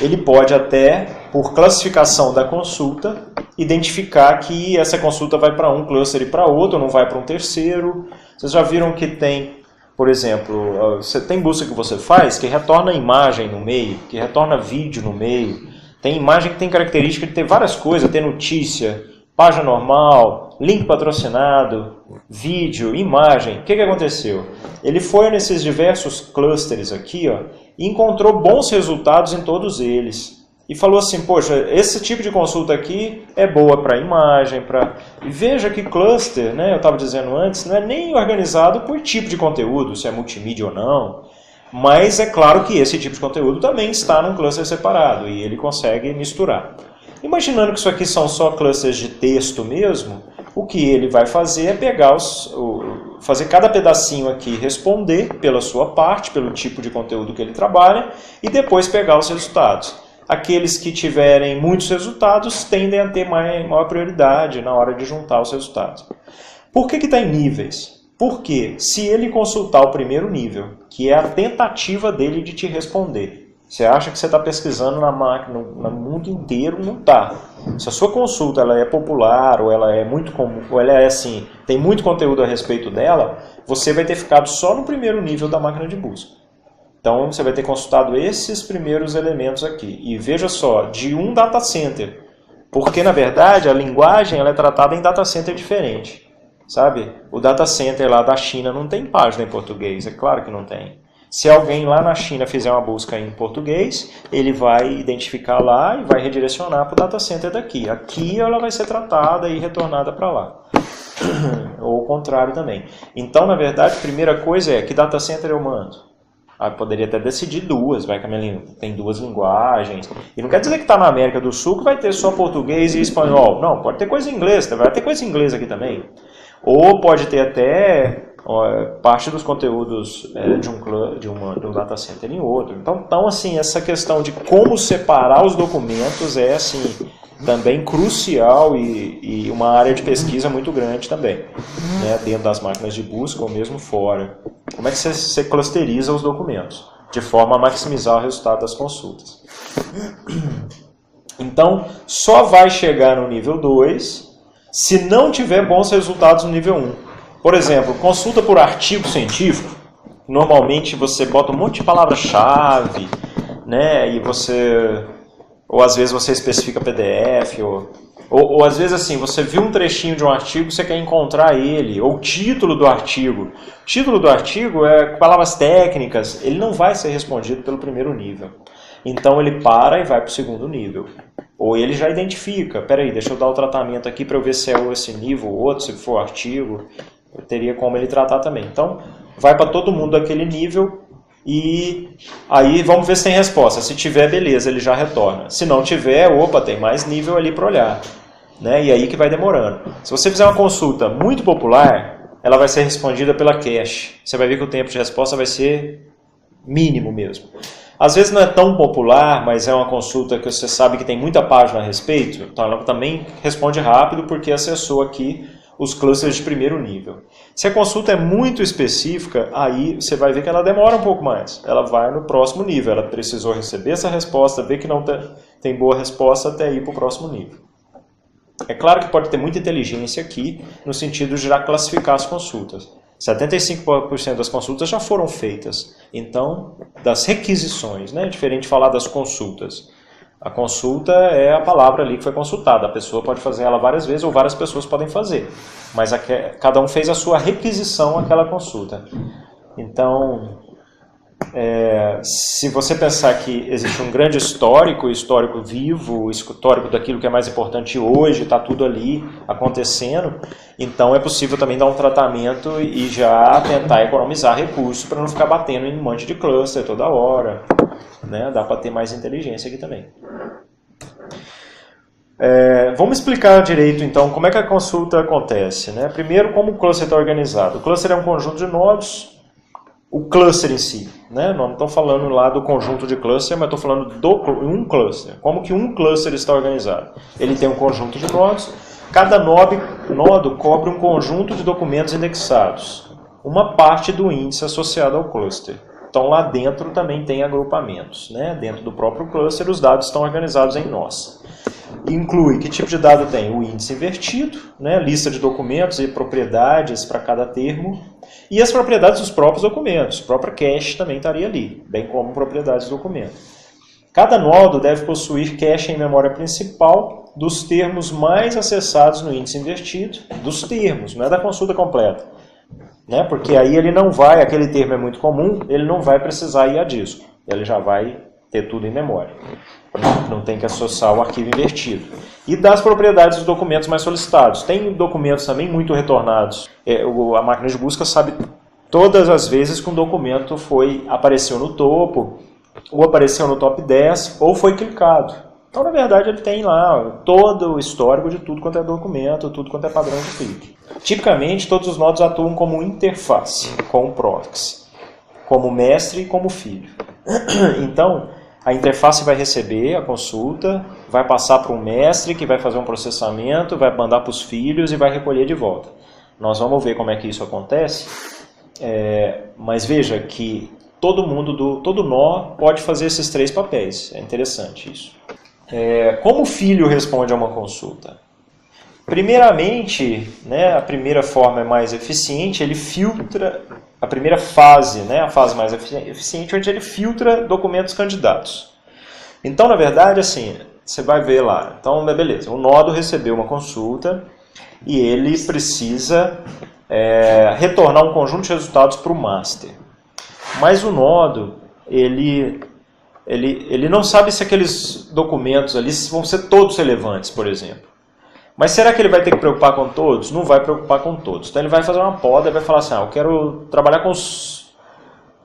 Speaker 1: Ele pode até, por classificação da consulta, identificar que essa consulta vai para um cluster e para outro, não vai para um terceiro. Vocês já viram que tem por exemplo, você tem busca que você faz que retorna imagem no meio, que retorna vídeo no meio. Tem imagem que tem característica de ter várias coisas, ter notícia, página normal, link patrocinado, vídeo, imagem. O que aconteceu? Ele foi nesses diversos clusters aqui, ó, e encontrou bons resultados em todos eles. E falou assim, poxa, esse tipo de consulta aqui é boa para imagem, para... E veja que cluster, né, eu estava dizendo antes, não é nem organizado por tipo de conteúdo, se é multimídia ou não. Mas é claro que esse tipo de conteúdo também está num cluster separado e ele consegue misturar. Imaginando que isso aqui são só clusters de texto mesmo, o que ele vai fazer é pegar fazer cada pedacinho aqui responder pela sua parte, pelo tipo de conteúdo que ele trabalha, e depois pegar os resultados. Aqueles que tiverem muitos resultados tendem a ter maior prioridade na hora de juntar os resultados. Por que está em níveis? Porque se ele consultar o primeiro nível, que é a tentativa dele de te responder, você acha que você está pesquisando na máquina, no mundo inteiro, não está. Se a sua consulta ela é popular, ou ela é muito comum, ou ela é assim, tem muito conteúdo a respeito dela, você vai ter ficado só no primeiro nível da máquina de busca. Então, você vai ter consultado esses primeiros elementos aqui. E veja só, de um data center. Porque, na verdade, a linguagem ela é tratada em data center diferente. Sabe? O data center lá da China não tem página em português. É claro que não tem. Se alguém lá na China fizer uma busca em português, ele vai identificar lá e vai redirecionar para o data center daqui. Aqui ela vai ser tratada e retornada para lá. Ou o contrário também. Então, na verdade, a primeira coisa é que data center eu mando. Poderia até decidir duas, vai que a minha tem duas linguagens. E não quer dizer que está na América do Sul que vai ter só português e espanhol. Não, pode ter coisa em inglês, vai ter coisa em inglês aqui também. Ou pode ter até parte dos conteúdos de um data center em outro. Então, assim, essa questão de como separar os documentos é assim, também crucial e uma área de pesquisa muito grande também, né, dentro das máquinas de busca ou mesmo fora. Como é que você clusteriza os documentos de forma a maximizar o resultado das consultas? Então, só vai chegar no nível 2 se não tiver bons resultados no nível 1. Por exemplo, consulta por artigo científico. Normalmente você bota um monte de palavra-chave, né, e ou às vezes você especifica PDF, ou às vezes assim, você viu um trechinho de um artigo, você quer encontrar ele, ou o título do artigo. O título do artigo é palavras técnicas, ele não vai ser respondido pelo primeiro nível. Então ele para e vai para o segundo nível. Ou ele já identifica, peraí, deixa eu dar o tratamento aqui para eu ver se é esse nível ou outro, se for artigo, eu teria como ele tratar também. Então vai para todo mundo daquele nível. E aí vamos ver se tem resposta. Se tiver, beleza, ele já retorna. Se não tiver, opa, tem mais nível ali para olhar, né? E aí que vai demorando. Se você fizer uma consulta muito popular, ela vai ser respondida pela cache. Você vai ver que o tempo de resposta vai ser mínimo mesmo. Às vezes não é tão popular, mas é uma consulta que você sabe que tem muita página a respeito, então ela também responde rápido porque acessou aqui os clusters de primeiro nível. Se a consulta é muito específica, aí você vai ver que ela demora um pouco mais. Ela vai no próximo nível. Ela precisou receber essa resposta, ver que não tem boa resposta até ir para o próximo nível. É claro que pode ter muita inteligência aqui, no sentido de já classificar as consultas. 75% das consultas já foram feitas. Então, das requisições, né? É diferente de falar das consultas. A consulta é a palavra ali que foi consultada. A pessoa pode fazer ela várias vezes ou várias pessoas podem fazer. Mas cada um fez a sua requisição àquela consulta. Então, se você pensar que existe um grande histórico vivo, histórico daquilo que é mais importante hoje, está tudo ali acontecendo, então é possível também dar um tratamento e já tentar economizar recursos para não ficar batendo em um monte de cluster toda hora. Né? Dá para ter mais inteligência aqui também. Vamos explicar direito, então, como é que a consulta acontece. Né? Primeiro, como o cluster está organizado. O cluster é um conjunto de nodos, o cluster em si. Né? Não estou falando lá do conjunto de cluster, mas estou falando de um cluster. Como que um cluster está organizado? Ele tem um conjunto de nodos. Cada nodo cobre um conjunto de documentos indexados. Uma parte do índice associado ao cluster. Então, lá dentro também tem agrupamentos. Né? Dentro do próprio cluster, os dados estão organizados em nós. Inclui que tipo de dado tem? O índice invertido, né? Lista de documentos e propriedades para cada termo, e as propriedades dos próprios documentos. A própria cache também estaria ali, bem como propriedades do documento. Cada nodo deve possuir cache em memória principal dos termos mais acessados no índice invertido, dos termos, não é da consulta completa. Né? Porque aí ele não vai, aquele termo é muito comum, ele não vai precisar ir a disco. Ele já vai ter tudo em memória. Não tem que associar o arquivo invertido. E das propriedades dos documentos mais solicitados. Tem documentos também muito retornados. A máquina de busca sabe todas as vezes que um documento apareceu no topo, ou apareceu no top 10, ou foi clicado. Então, na verdade, ele tem lá todo o histórico de tudo quanto é documento, tudo quanto é padrão de clique. Tipicamente, todos os nodos atuam como interface com o proxy, como mestre e como filho. Então, a interface vai receber a consulta, vai passar para um mestre que vai fazer um processamento, vai mandar para os filhos e vai recolher de volta. Nós vamos ver como é que isso acontece, mas veja que todo nó pode fazer esses 3 papéis. É interessante isso. Como o filho responde a uma consulta? Primeiramente, né, a primeira forma é mais eficiente, ele filtra, a primeira fase, né, a fase mais eficiente, onde ele filtra documentos candidatos. Então, na verdade, assim, você vai ver lá, então, beleza, o nodo recebeu uma consulta e ele precisa retornar um conjunto de resultados para o master. Mas o nodo, ele não sabe se aqueles documentos ali vão ser todos relevantes, por exemplo. Mas será que ele vai ter que preocupar com todos? Não vai preocupar com todos. Então ele vai fazer uma poda e vai falar assim, eu quero trabalhar com os...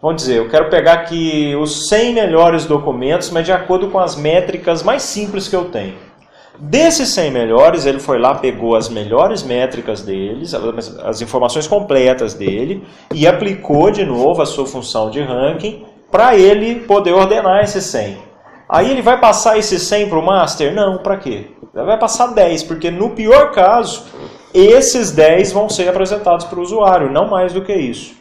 Speaker 1: Vamos dizer, eu quero pegar aqui os 100 melhores documentos, mas de acordo com as métricas mais simples que eu tenho. Desses 100 melhores, ele foi lá, pegou as melhores métricas deles, as informações completas dele, e aplicou de novo a sua função de ranking para ele poder ordenar esses 100. Aí ele vai passar esses 100 para o master? Não, para quê? Ele vai passar 10, porque no pior caso, esses 10 vão ser apresentados para o usuário, não mais do que isso.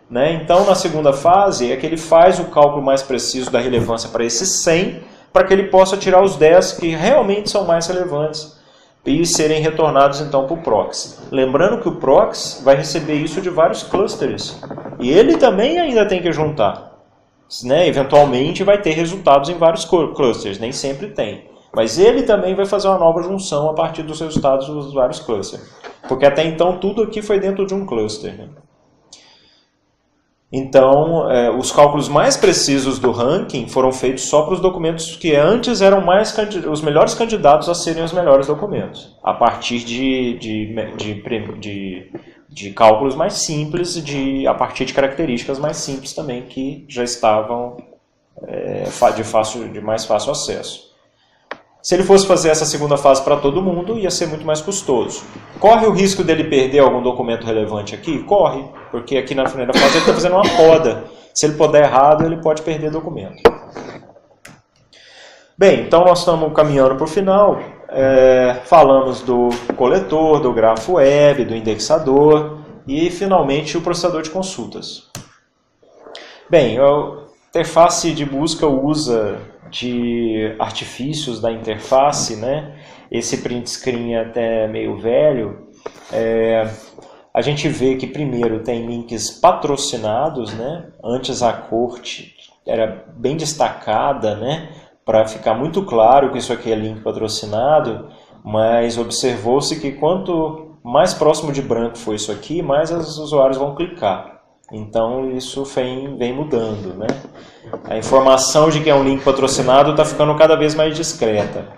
Speaker 1: Né? Então, na segunda fase, é que ele faz o cálculo mais preciso da relevância para esses 100, para que ele possa tirar os 10 que realmente são mais relevantes e serem retornados então para o proxy. Lembrando que o proxy vai receber isso de vários clusters, e ele também ainda tem que juntar. Né? Eventualmente vai ter resultados em vários clusters, nem sempre tem. Mas ele também vai fazer uma nova junção a partir dos resultados dos vários clusters. Porque até então tudo aqui foi dentro de um cluster. Né? Então, os cálculos mais precisos do ranking foram feitos só para os documentos que antes eram os melhores candidatos a serem os melhores documentos. A partir de cálculos mais simples, a partir de características mais simples também, que já estavam de mais fácil acesso. Se ele fosse fazer essa segunda fase para todo mundo, ia ser muito mais custoso. Corre o risco dele perder algum documento relevante aqui? Corre, porque aqui na primeira fase ele está fazendo uma poda. Se ele puder errado, ele pode perder documento. Bem, então nós estamos caminhando para o final. Falamos do coletor, do grafo web, do indexador e, finalmente, o processador de consultas. Bem, a interface de busca usa de artifícios da interface, né? Esse print screen é até meio velho. A gente vê que primeiro tem links patrocinados, né? Antes a corte era bem destacada, né? Para ficar muito claro que isso aqui é link patrocinado, mas observou-se que quanto mais próximo de branco for isso aqui, mais os usuários vão clicar. Então isso vem mudando, né? A informação de que é um link patrocinado está ficando cada vez mais discreta.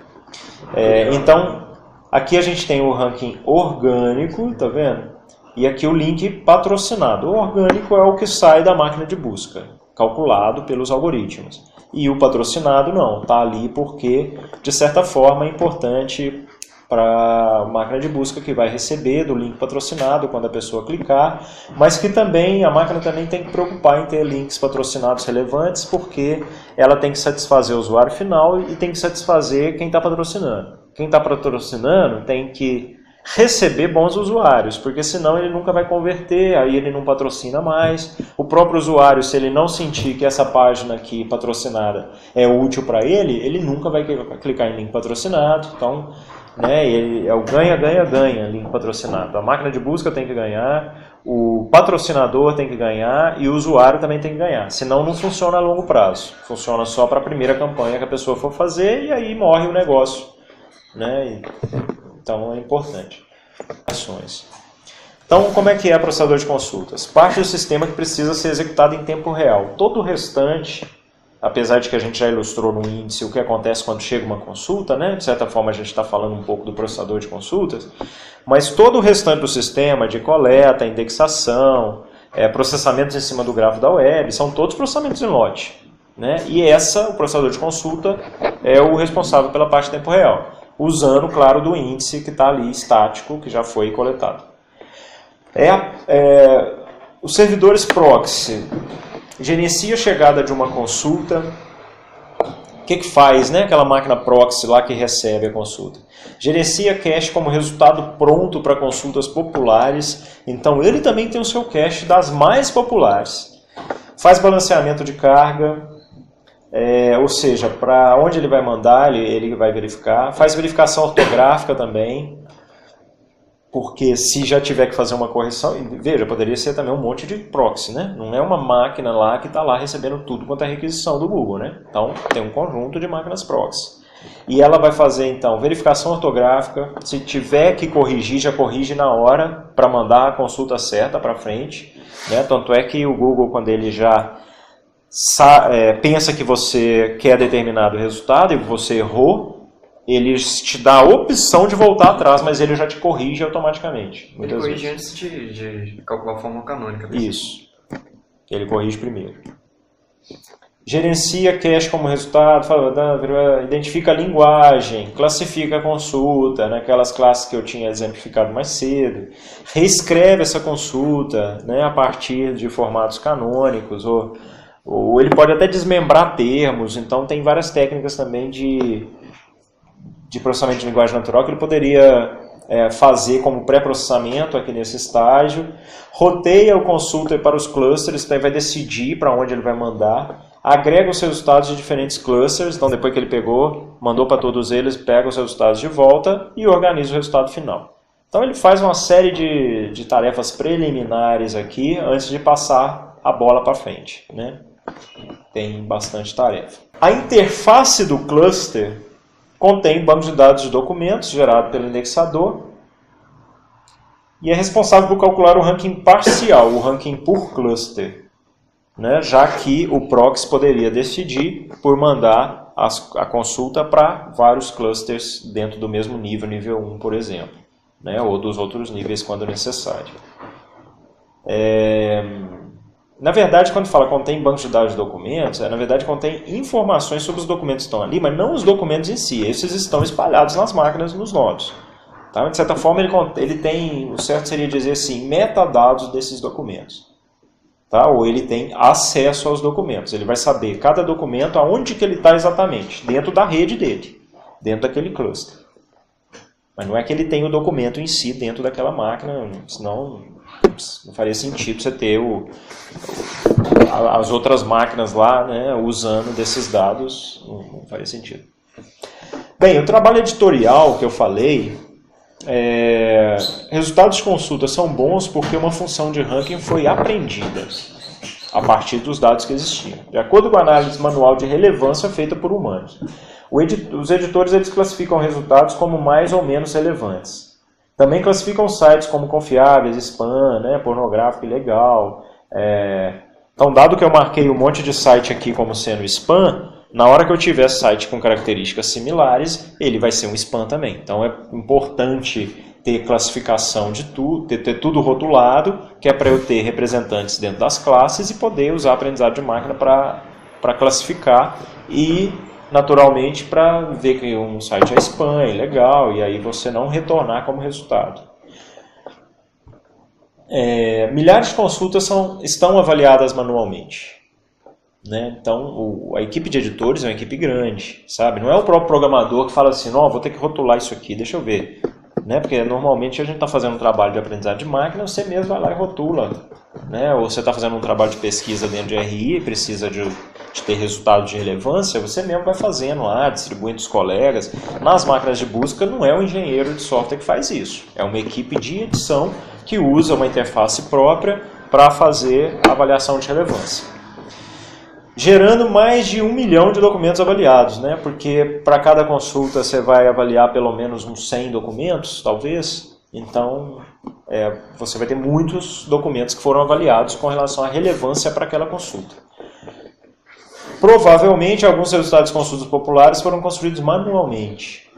Speaker 1: Então, aqui a gente tem o ranking orgânico, tá vendo? E aqui o link patrocinado. O orgânico é o que sai da máquina de busca, calculado pelos algoritmos. E o patrocinado não, está ali porque, de certa forma, é importante para a máquina de busca que vai receber do link patrocinado quando a pessoa clicar, mas que também a máquina também tem que preocupar em ter links patrocinados relevantes, porque ela tem que satisfazer o usuário final e tem que satisfazer quem está patrocinando. Quem está patrocinando tem que receber bons usuários, porque senão ele nunca vai converter, aí ele não patrocina mais. O próprio usuário, se ele não sentir que essa página aqui patrocinada é útil para ele nunca vai clicar em link patrocinado. Então, né, é o ganha, link patrocinado. A máquina de busca tem que ganhar, o patrocinador tem que ganhar e o usuário também tem que ganhar. Senão não funciona a longo prazo. Funciona só para a primeira campanha que a pessoa for fazer e aí morre o negócio, né? Então é importante. Então, como é que é processador de consultas? Parte do sistema que precisa ser executado em tempo real. Todo o restante, apesar de que a gente já ilustrou no índice o que acontece quando chega uma consulta, né? De certa forma a gente está falando um pouco do processador de consultas, mas todo o restante do sistema de coleta, indexação, processamentos em cima do gráfico da web, são todos processamentos em lote, né? E o processador de consulta, é o responsável pela parte de tempo real, usando, claro, do índice que está ali estático, que já foi coletado. Os servidores proxy gerencia a chegada de uma consulta. O que faz, né? Aquela máquina proxy lá que recebe a consulta? Gerencia cache como resultado pronto para consultas populares. Então ele também tem o seu cache das mais populares. Faz balanceamento de carga, ou seja, para onde ele vai mandar, ele vai verificar. Faz verificação ortográfica também. Porque se já tiver que fazer uma correção, veja, poderia ser também um monte de proxy, né? Não é uma máquina lá que está lá recebendo tudo quanto é requisição do Google, né? Então, tem um conjunto de máquinas proxy. E ela vai fazer, então, verificação ortográfica. Se tiver que corrigir, já corrige na hora para mandar a consulta certa para frente, né? Tanto é que o Google, quando ele já pensa que você quer determinado resultado e você errou, ele te dá a opção de voltar atrás, mas ele já te corrige automaticamente.
Speaker 2: Ele corrige antes de calcular a forma canônica.
Speaker 1: Isso. Ele corrige primeiro. Gerencia cache como resultado, identifica a linguagem, classifica a consulta, naquelas classes que eu tinha exemplificado mais cedo, reescreve essa consulta, né, a partir de formatos canônicos, ou ele pode até desmembrar termos. Então tem várias técnicas também de processamento de linguagem natural que ele poderia fazer como pré-processamento aqui nesse estágio. Roteia o consulta para os clusters, então ele vai decidir para onde ele vai mandar. Agrega os resultados de diferentes clusters, então depois que ele mandou para todos eles, pega os resultados de volta e organiza o resultado final. Então ele faz uma série de tarefas preliminares aqui antes de passar a bola para frente, né? Tem bastante tarefa. A interface do cluster contém banco de dados de documentos gerado pelo indexador e é responsável por calcular o ranking parcial, o ranking por cluster, né? Já que o proxy poderia decidir por mandar a consulta para vários clusters dentro do mesmo nível 1, por exemplo, né? Ou dos outros níveis quando necessário. Na verdade, quando fala contém banco de dados de documentos, na verdade contém informações sobre os documentos que estão ali, mas não os documentos em si. Esses estão espalhados nas máquinas, nos nodos. Tá? De certa forma, ele tem, o certo seria dizer assim, metadados desses documentos. Tá? Ou ele tem acesso aos documentos. Ele vai saber cada documento aonde que ele está exatamente, dentro da rede dele, dentro daquele cluster. Mas não é que ele tem o documento em si dentro daquela máquina, senão não faria sentido você ter as outras máquinas lá, né, usando desses dados, não faria sentido. Bem, o trabalho editorial que eu falei, resultados de consulta são bons porque uma função de ranking foi aprendida a partir dos dados que existiam, de acordo com a análise manual de relevância feita por humanos. Os editores eles classificam resultados como mais ou menos relevantes. Também classificam sites como confiáveis, spam, né, pornográfico ilegal. Então, dado que eu marquei um monte de site aqui como sendo spam, na hora que eu tiver site com características similares, ele vai ser um spam também. Então, é importante ter classificação de tudo, ter tudo rotulado, que é para eu ter representantes dentro das classes e poder usar aprendizado de máquina para classificar e, naturalmente, para ver que um site é spam, é ilegal, e aí você não retornar como resultado. Milhares de consultas estão avaliadas manualmente. Né? Então, a equipe de editores é uma equipe grande, sabe? Não é o próprio programador que fala assim, não, vou ter que rotular isso aqui, deixa eu ver. né? Porque normalmente a gente está fazendo um trabalho de aprendizado de máquina, você mesmo vai lá e rotula, né? Ou você está fazendo um trabalho de pesquisa dentro de RI e precisa de ter resultado de relevância, você mesmo vai fazendo lá, distribuindo os colegas. Nas máquinas de busca não é o engenheiro de software que faz isso, é uma equipe de edição que usa uma interface própria para fazer a avaliação de relevância. Gerando mais de 1 milhão de documentos avaliados, né? Porque para cada consulta você vai avaliar pelo menos uns 100 documentos, talvez. Então, você vai ter muitos documentos que foram avaliados com relação à relevância para aquela consulta. Provavelmente, alguns resultados de consultas populares foram construídos manualmente.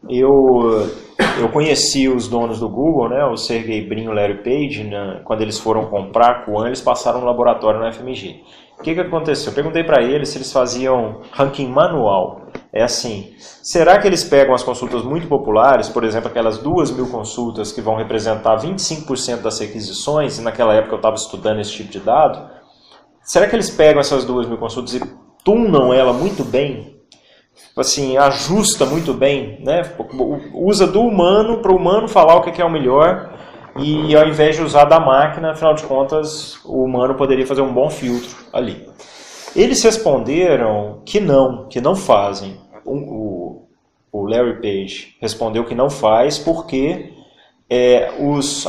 Speaker 1: Eu conheci os donos do Google, né, o Sergey Brin e o Larry Page, quando eles foram comprar a Quan, eles passaram no laboratório no FMG. O que aconteceu? Eu perguntei para eles se eles faziam ranking manual. É assim, será que eles pegam as consultas muito populares, por exemplo, aquelas 2.000 consultas que vão representar 25% das requisições, e naquela época eu estava estudando esse tipo de dado, será que eles pegam essas 2.000 consultas e tunam ela muito bem? Assim, ajusta muito bem, né? Usa do humano para o humano falar o que é o melhor, e ao invés de usar da máquina, afinal de contas, o humano poderia fazer um bom filtro ali. Eles responderam que não fazem. O Larry Page respondeu que não faz porque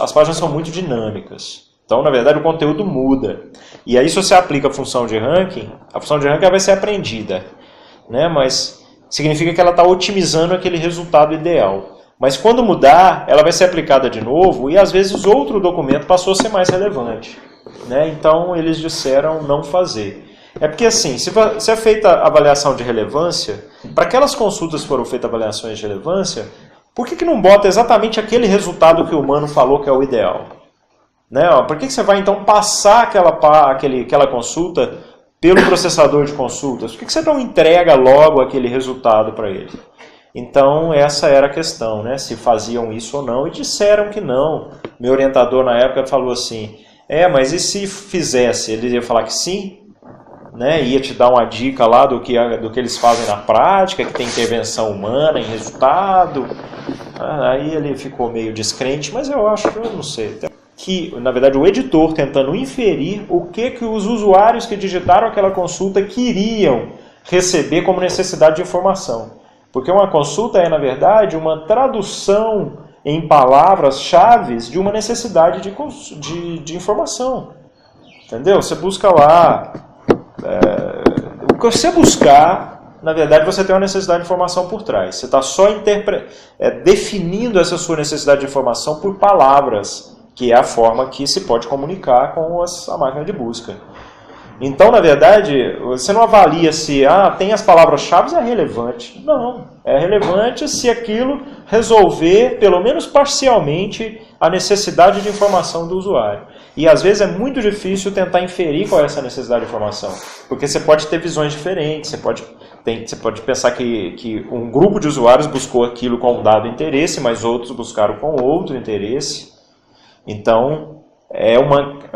Speaker 1: as páginas são muito dinâmicas. Então, na verdade, o conteúdo muda. E aí, se você aplica a função de ranking ela vai ser aprendida, né? Mas significa que ela está otimizando aquele resultado ideal. Mas quando mudar, ela vai ser aplicada de novo e às vezes outro documento passou a ser mais relevante, né? Então eles disseram não fazer. É porque assim, se é feita a avaliação de relevância, para aquelas consultas que foram feitas avaliações de relevância, por que não bota exatamente aquele resultado que o humano falou que é o ideal? Né? Por que você vai então passar aquela consulta pelo processador de consultas? Por que você não entrega logo aquele resultado para ele? Então, essa era a questão, né? Se faziam isso ou não, e disseram que não. Meu orientador na época falou assim, mas e se fizesse? Ele ia falar que sim, né? Ia te dar uma dica lá do que eles fazem na prática, que tem intervenção humana em resultado. Aí ele ficou meio descrente, mas eu não sei. Que, na verdade, o editor tentando inferir o que os usuários que digitaram aquela consulta queriam receber como necessidade de informação. Porque uma consulta na verdade, uma tradução em palavras-chave de uma necessidade de informação. Entendeu? Você busca lá... o que você buscar, na verdade, você tem uma necessidade de informação por trás. Você está só definindo essa sua necessidade de informação por palavras, que é a forma que se pode comunicar com a máquina de busca. Então, na verdade, você não avalia se tem as palavras-chave, é relevante. Não, é relevante se aquilo resolver, pelo menos parcialmente, a necessidade de informação do usuário. E às vezes é muito difícil tentar inferir qual é essa necessidade de informação, porque você pode ter visões diferentes, você pode pensar que um grupo de usuários buscou aquilo com um dado interesse, mas outros buscaram com outro interesse. Então, é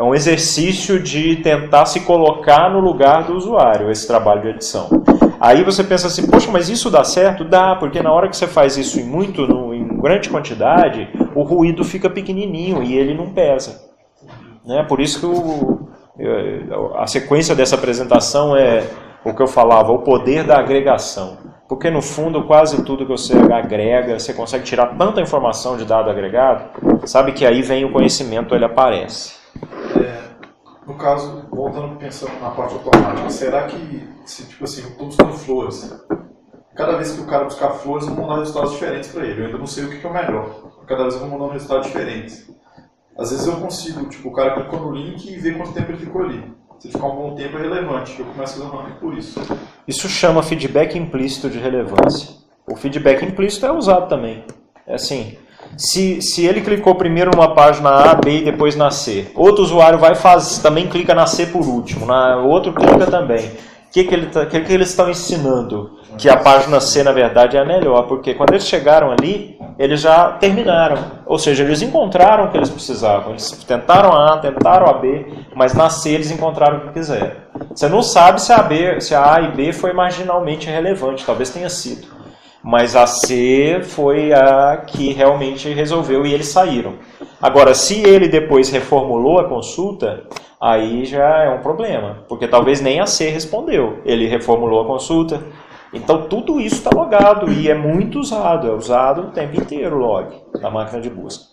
Speaker 1: um exercício de tentar se colocar no lugar do usuário, esse trabalho de edição. Aí você pensa assim, poxa, mas isso dá certo? Dá, porque na hora que você faz isso em grande quantidade, o ruído fica pequenininho e ele não pesa. Né? Por isso que a sequência dessa apresentação é o que eu falava, o poder da agregação. Porque no fundo, quase tudo que você agrega, você consegue tirar tanta informação de dado agregado, sabe que aí vem o conhecimento, ele aparece.
Speaker 3: No caso, voltando pensando na parte automática, será que, tipo assim, eu estou buscando flores, cada vez que o cara buscar flores, eu vou mandar resultados diferentes para ele. Eu ainda não sei o que é o melhor. Cada vez eu vou mandar um resultado diferente. Às vezes eu consigo, tipo, o cara clicou no link e vê quanto tempo ele ficou ali. Se ficar um bom tempo é relevante, eu começo a fazer um ranking por isso.
Speaker 1: Isso chama feedback implícito de relevância. O feedback implícito é usado também. É assim, se ele clicou primeiro numa página A, B e depois na C, outro usuário também clica na C por último, outro clica também. O que eles estão ensinando? Que a página C, na verdade, é a melhor, porque quando eles chegaram ali, eles já terminaram. Ou seja, eles encontraram o que eles precisavam. Eles tentaram a A, tentaram a B, mas na C eles encontraram o que quiseram. Você não sabe se a A e B foi marginalmente relevante, talvez tenha sido. Mas a C foi a que realmente resolveu e eles saíram. Agora, se ele depois reformulou a consulta, aí já é um problema, porque talvez nem a C respondeu. Ele reformulou a consulta. Então tudo isso está logado e é muito usado, é usado o tempo inteiro o log na máquina de busca.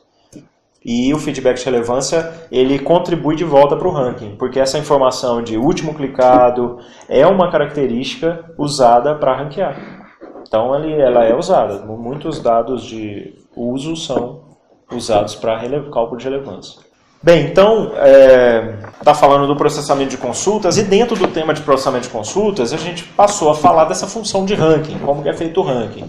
Speaker 1: E o feedback de relevância, ele contribui de volta para o ranking, porque essa informação de último clicado é uma característica usada para ranquear. Então ela é usada, muitos dados de uso são usados para cálculo de relevância. Bem, então, está falando do processamento de consultas, e dentro do tema de processamento de consultas, a gente passou a falar dessa função de ranking, como que é feito o ranking,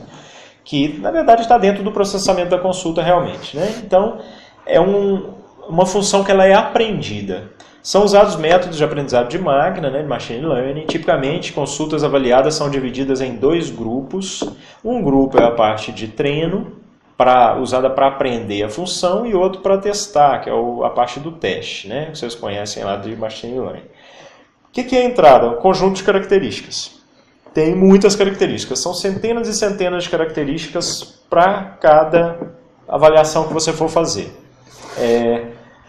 Speaker 1: que na verdade está dentro do processamento da consulta realmente, né? Então, é uma função que ela é aprendida. São usados métodos de aprendizado de máquina, né, de machine learning. Tipicamente, consultas avaliadas são divididas em 2 grupos. Um grupo é a parte de treino, usada para aprender a função, e outro para testar, que é a parte do teste, né, que vocês conhecem lá de machine learning. O que é a entrada? Um conjunto de características. Tem muitas características, são centenas e centenas de características para cada avaliação que você for fazer.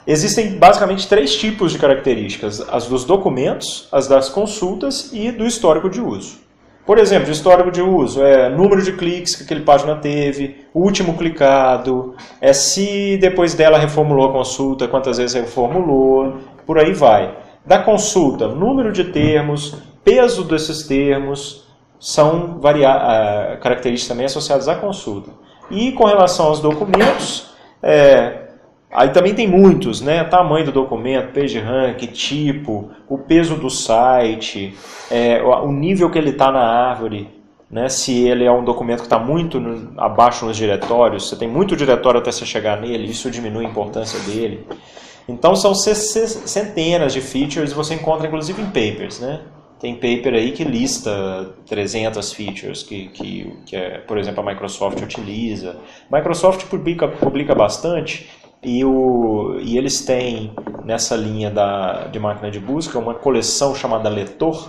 Speaker 1: Existem basicamente 3 tipos de características: as dos documentos, as das consultas e do histórico de uso. Por exemplo, de histórico de uso é número de cliques que aquele página teve, o último clicado, se depois dela reformulou a consulta, quantas vezes reformulou, por aí vai. Da consulta, número de termos, peso desses termos, são características também associadas à consulta. E com relação aos documentos, aí também tem muitos, né? Tamanho do documento, PageRank, tipo, o peso do site, o nível que ele está na árvore, né? Se ele é um documento que está muito abaixo nos diretórios, você tem muito diretório até você chegar nele, isso diminui a importância dele. Então são centenas de features, você encontra inclusive em papers, né? Tem paper aí que lista 300 features que por exemplo, a Microsoft utiliza. A Microsoft publica bastante. E eles têm, nessa linha de máquina de busca, uma coleção chamada Letor,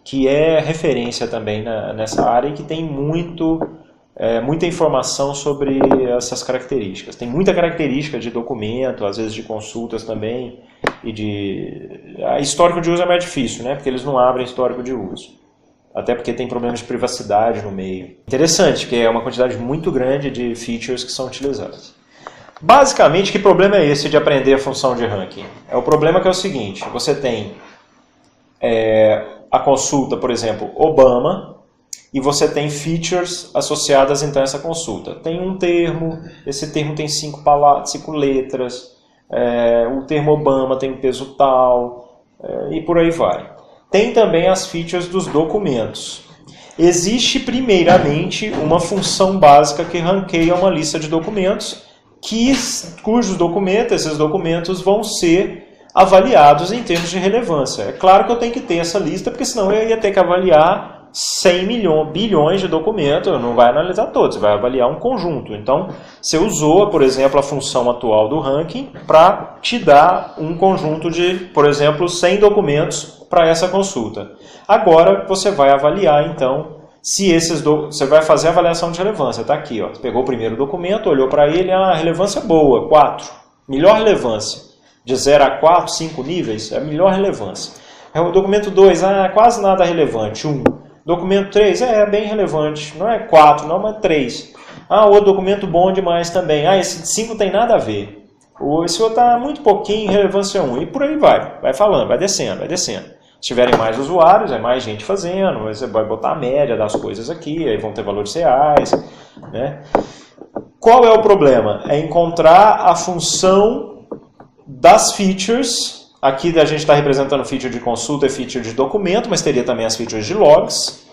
Speaker 1: que é referência também nessa área e que tem muita informação sobre essas características. Tem muita característica de documento, às vezes de consultas também, e histórico de uso é mais difícil, né? Porque eles não abrem histórico de uso. Até porque tem problemas de privacidade no meio. Interessante, porque é uma quantidade muito grande de features que são utilizadas. Basicamente, que problema é esse de aprender a função de ranking? O problema que é o seguinte: você tem a consulta, por exemplo, Obama, e você tem features associadas então a essa consulta. Tem um termo, esse termo tem 5 letras, o termo Obama tem um peso tal, e por aí vai. Tem também as features dos documentos. Existe primeiramente uma função básica que ranqueia uma lista de documentos, esses documentos vão ser avaliados em termos de relevância. É claro que eu tenho que ter essa lista, porque senão eu ia ter que avaliar 100 bilhões de documentos, não vai analisar todos, você vai avaliar um conjunto. Então, você usou, por exemplo, a função atual do ranking para te dar um conjunto de, por exemplo, 100 documentos para essa consulta. Agora, você vai avaliar, então, você vai fazer a avaliação de relevância. Está aqui, ó. Você pegou o primeiro documento, olhou para ele, relevância boa, 4. Melhor relevância. De 0 a 4, 5 níveis, é a melhor relevância. O documento 2, quase nada relevante, 1. Documento 3, bem relevante. Não é 4, não, mas 3. Outro documento bom demais também. Esse 5 tem nada a ver. Esse outro está muito pouquinho, relevância 1. E por aí vai falando, vai descendo, vai descendo. Se tiverem mais usuários, é mais gente fazendo, você vai botar a média das coisas aqui, aí vão ter valores reais, né? Qual é o problema? É encontrar a função das features. Aqui a gente está representando feature de consulta e feature de documento, mas teria também as features de logs.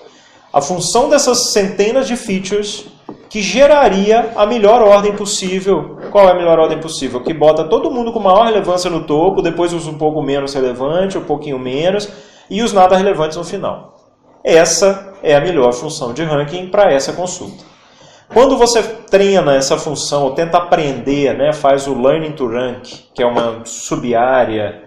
Speaker 1: A função dessas centenas de features que geraria a melhor ordem possível. Qual é a melhor ordem possível? Que bota todo mundo com maior relevância no topo, depois os um pouco menos relevante, um pouquinho menos, e os nada relevantes no final. Essa é a melhor função de ranking para essa consulta. Quando você treina essa função, ou tenta aprender, né, faz o Learning to Rank, que é uma sub-área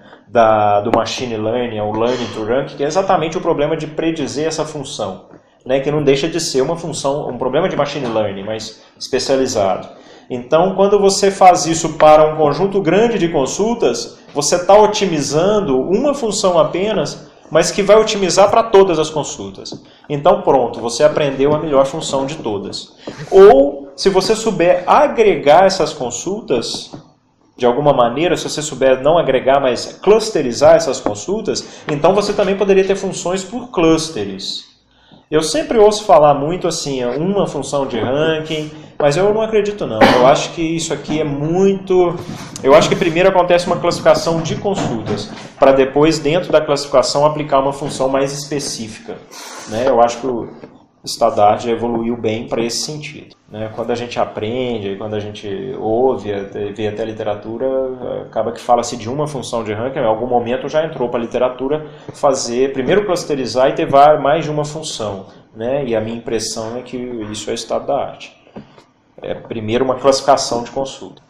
Speaker 1: do Machine Learning, o Learning to Rank, que é exatamente o problema de predizer essa função. né, que não deixa de ser uma função, um problema de machine learning, mas especializado. Então, quando você faz isso para um conjunto grande de consultas, você está otimizando uma função apenas, mas que vai otimizar para todas as consultas. Então, pronto, você aprendeu a melhor função de todas. Ou, se você souber agregar essas consultas, de alguma maneira, se você souber não agregar, mas clusterizar essas consultas, então você também poderia ter funções por clusters. Eu sempre ouço falar muito assim, uma função de ranking, mas eu não acredito não. Eu acho que isso aqui é muito... Eu acho que primeiro acontece uma classificação de consultas, para depois, dentro da classificação, aplicar uma função mais específica, né? Eu acho que o Stardust evoluiu bem para esse sentido, né? Quando a gente aprende, quando a gente ouve, vê até a literatura, acaba que fala-se de uma função de ranking, em algum momento já entrou para a literatura fazer, primeiro clusterizar e ter mais de uma função, né? E a minha impressão é que isso é estado da arte. É primeiro uma classificação de consulta.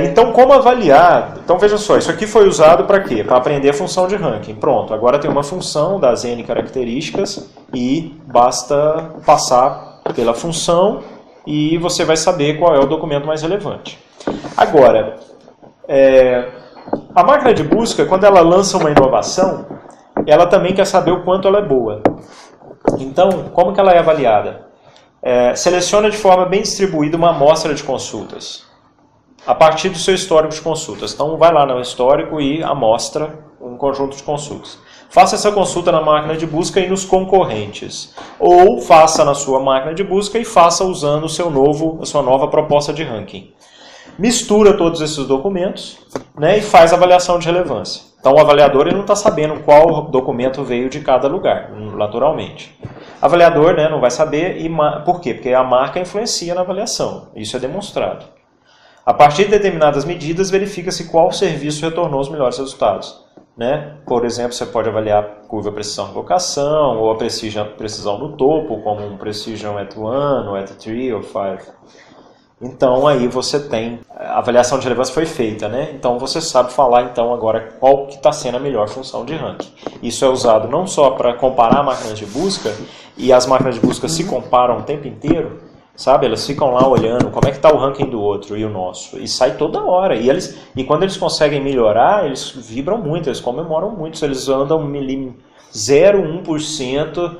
Speaker 1: Então, como avaliar? Então, veja só, isso aqui foi usado para quê? Para aprender a função de ranking. Pronto, agora tem uma função das N características e basta passar pela função e você vai saber qual é o documento mais relevante. Agora, a máquina de busca, quando ela lança uma inovação, ela também quer saber o quanto ela é boa. Então, como que ela é avaliada? Seleciona de forma bem distribuída uma amostra de consultas, a partir do seu histórico de consultas. Então, vai lá no histórico e amostra um conjunto de consultas. Faça essa consulta na máquina de busca e nos concorrentes. Ou faça na sua máquina de busca e faça usando a sua nova proposta de ranking. Mistura todos esses documentos, né, e faz a avaliação de relevância. Então, o avaliador ele não está sabendo qual documento veio de cada lugar, naturalmente. O avaliador, né, não vai saber, por quê? Porque a marca influencia na avaliação, isso é demonstrado. A partir de determinadas medidas, verifica-se qual serviço retornou os melhores resultados, né? Por exemplo, você pode avaliar a curva precisão-revocação, ou a precisão no topo, como um precision at 1, ou at 3, ou 5. Então, aí você tem, a avaliação de relevância foi feita, né? Então, você sabe falar, então, agora qual que está sendo a melhor função de ranking. Isso é usado não só para comparar máquinas de busca, e as máquinas de busca se comparam o tempo inteiro, sabe? Elas ficam lá olhando como é que está o ranking do outro e o nosso, e sai toda hora. E quando eles conseguem melhorar, eles vibram muito, eles comemoram muito, eles andam 0,1%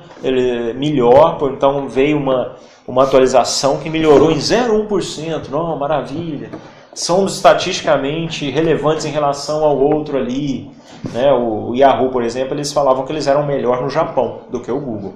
Speaker 1: melhor, então veio uma atualização que melhorou em 0,1%, não, maravilha. Somos estatisticamente relevantes em relação ao outro ali, né? O Yahoo, por exemplo, eles falavam que eles eram melhor no Japão do que o Google,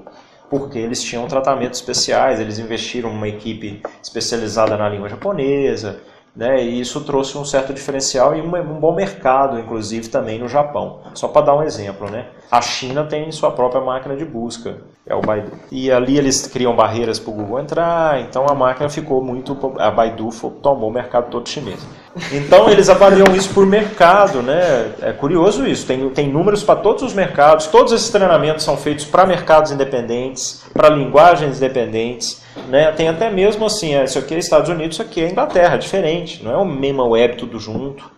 Speaker 1: porque eles tinham tratamentos especiais, eles investiram numa equipe especializada na língua japonesa, né? E isso trouxe um certo diferencial e um bom mercado, inclusive, também no Japão. Só para dar um exemplo, né? A China tem sua própria máquina de busca, é o Baidu. E ali eles criam barreiras para o Google entrar, então a máquina ficou muito... A Baidu tomou o mercado todo chinês. Então eles avaliam isso por mercado, né? É curioso isso, tem números para todos os mercados, todos esses treinamentos são feitos para mercados independentes, para linguagens independentes, né? Tem até mesmo assim, isso aqui é Estados Unidos, isso aqui é Inglaterra, diferente, não é o mesmo web tudo junto.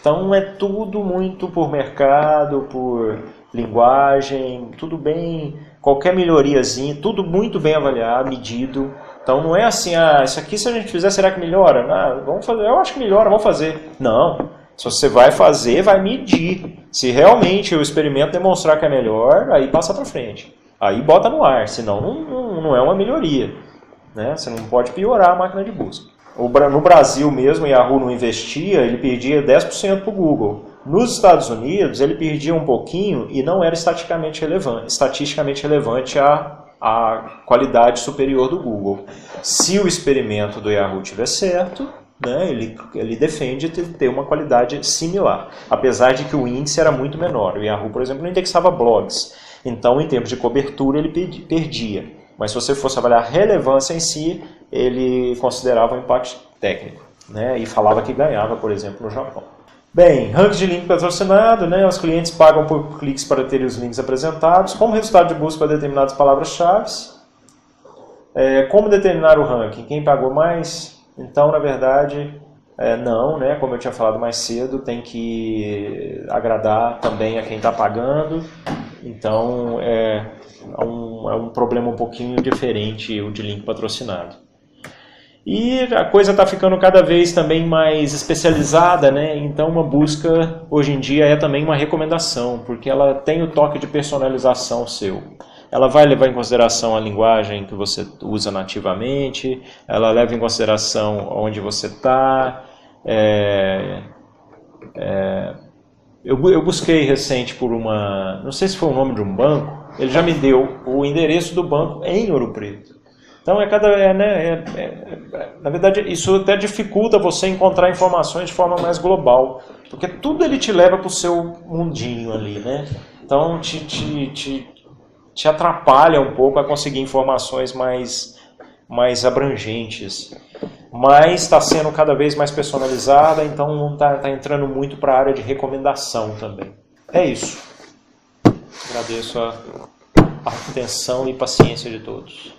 Speaker 1: Então é tudo muito por mercado, por linguagem, tudo bem, qualquer melhoriazinha, tudo muito bem avaliado, medido. Então não é assim, isso aqui se a gente fizer, será que melhora? Vamos fazer, eu acho que melhora, vamos fazer. Não, se você vai fazer, vai medir. Se realmente o experimento demonstrar que é melhor, aí passa para frente. Aí bota no ar, senão não é uma melhoria, né? Você não pode piorar a máquina de busca. No Brasil mesmo, o Yahoo não investia, ele perdia 10% para o Google. Nos Estados Unidos, ele perdia um pouquinho e não era estatisticamente relevante a qualidade superior do Google. Se o experimento do Yahoo tiver certo, né, ele defende ter uma qualidade similar, apesar de que o índice era muito menor. O Yahoo, por exemplo, não indexava blogs, então em termos de cobertura ele perdia. Mas se você fosse avaliar a relevância em si, ele considerava um impacto técnico, né, e falava que ganhava, por exemplo, no Japão. Bem, ranking de link patrocinado, né? Os clientes pagam por cliques para terem os links apresentados. Como resultado de busca para determinadas palavras-chave. Como determinar o ranking? Quem pagou mais? Então, na verdade, não, né? Como eu tinha falado mais cedo, tem que agradar também a quem está pagando. Então é um problema um pouquinho diferente o de link patrocinado. E a coisa está ficando cada vez também mais especializada, né? Então uma busca hoje em dia é também uma recomendação, porque ela tem o toque de personalização seu. Ela vai levar em consideração a linguagem que você usa nativamente, ela leva em consideração onde você está. Eu busquei recente por não sei se foi o nome de um banco, ele já me deu o endereço do banco em Ouro Preto. Então na verdade isso até dificulta você encontrar informações de forma mais global, porque tudo ele te leva para o seu mundinho ali, né? Então te atrapalha um pouco a conseguir informações mais abrangentes. Mas está sendo cada vez mais personalizada, então não está entrando muito para a área de recomendação também. É isso. Agradeço a atenção e paciência de todos.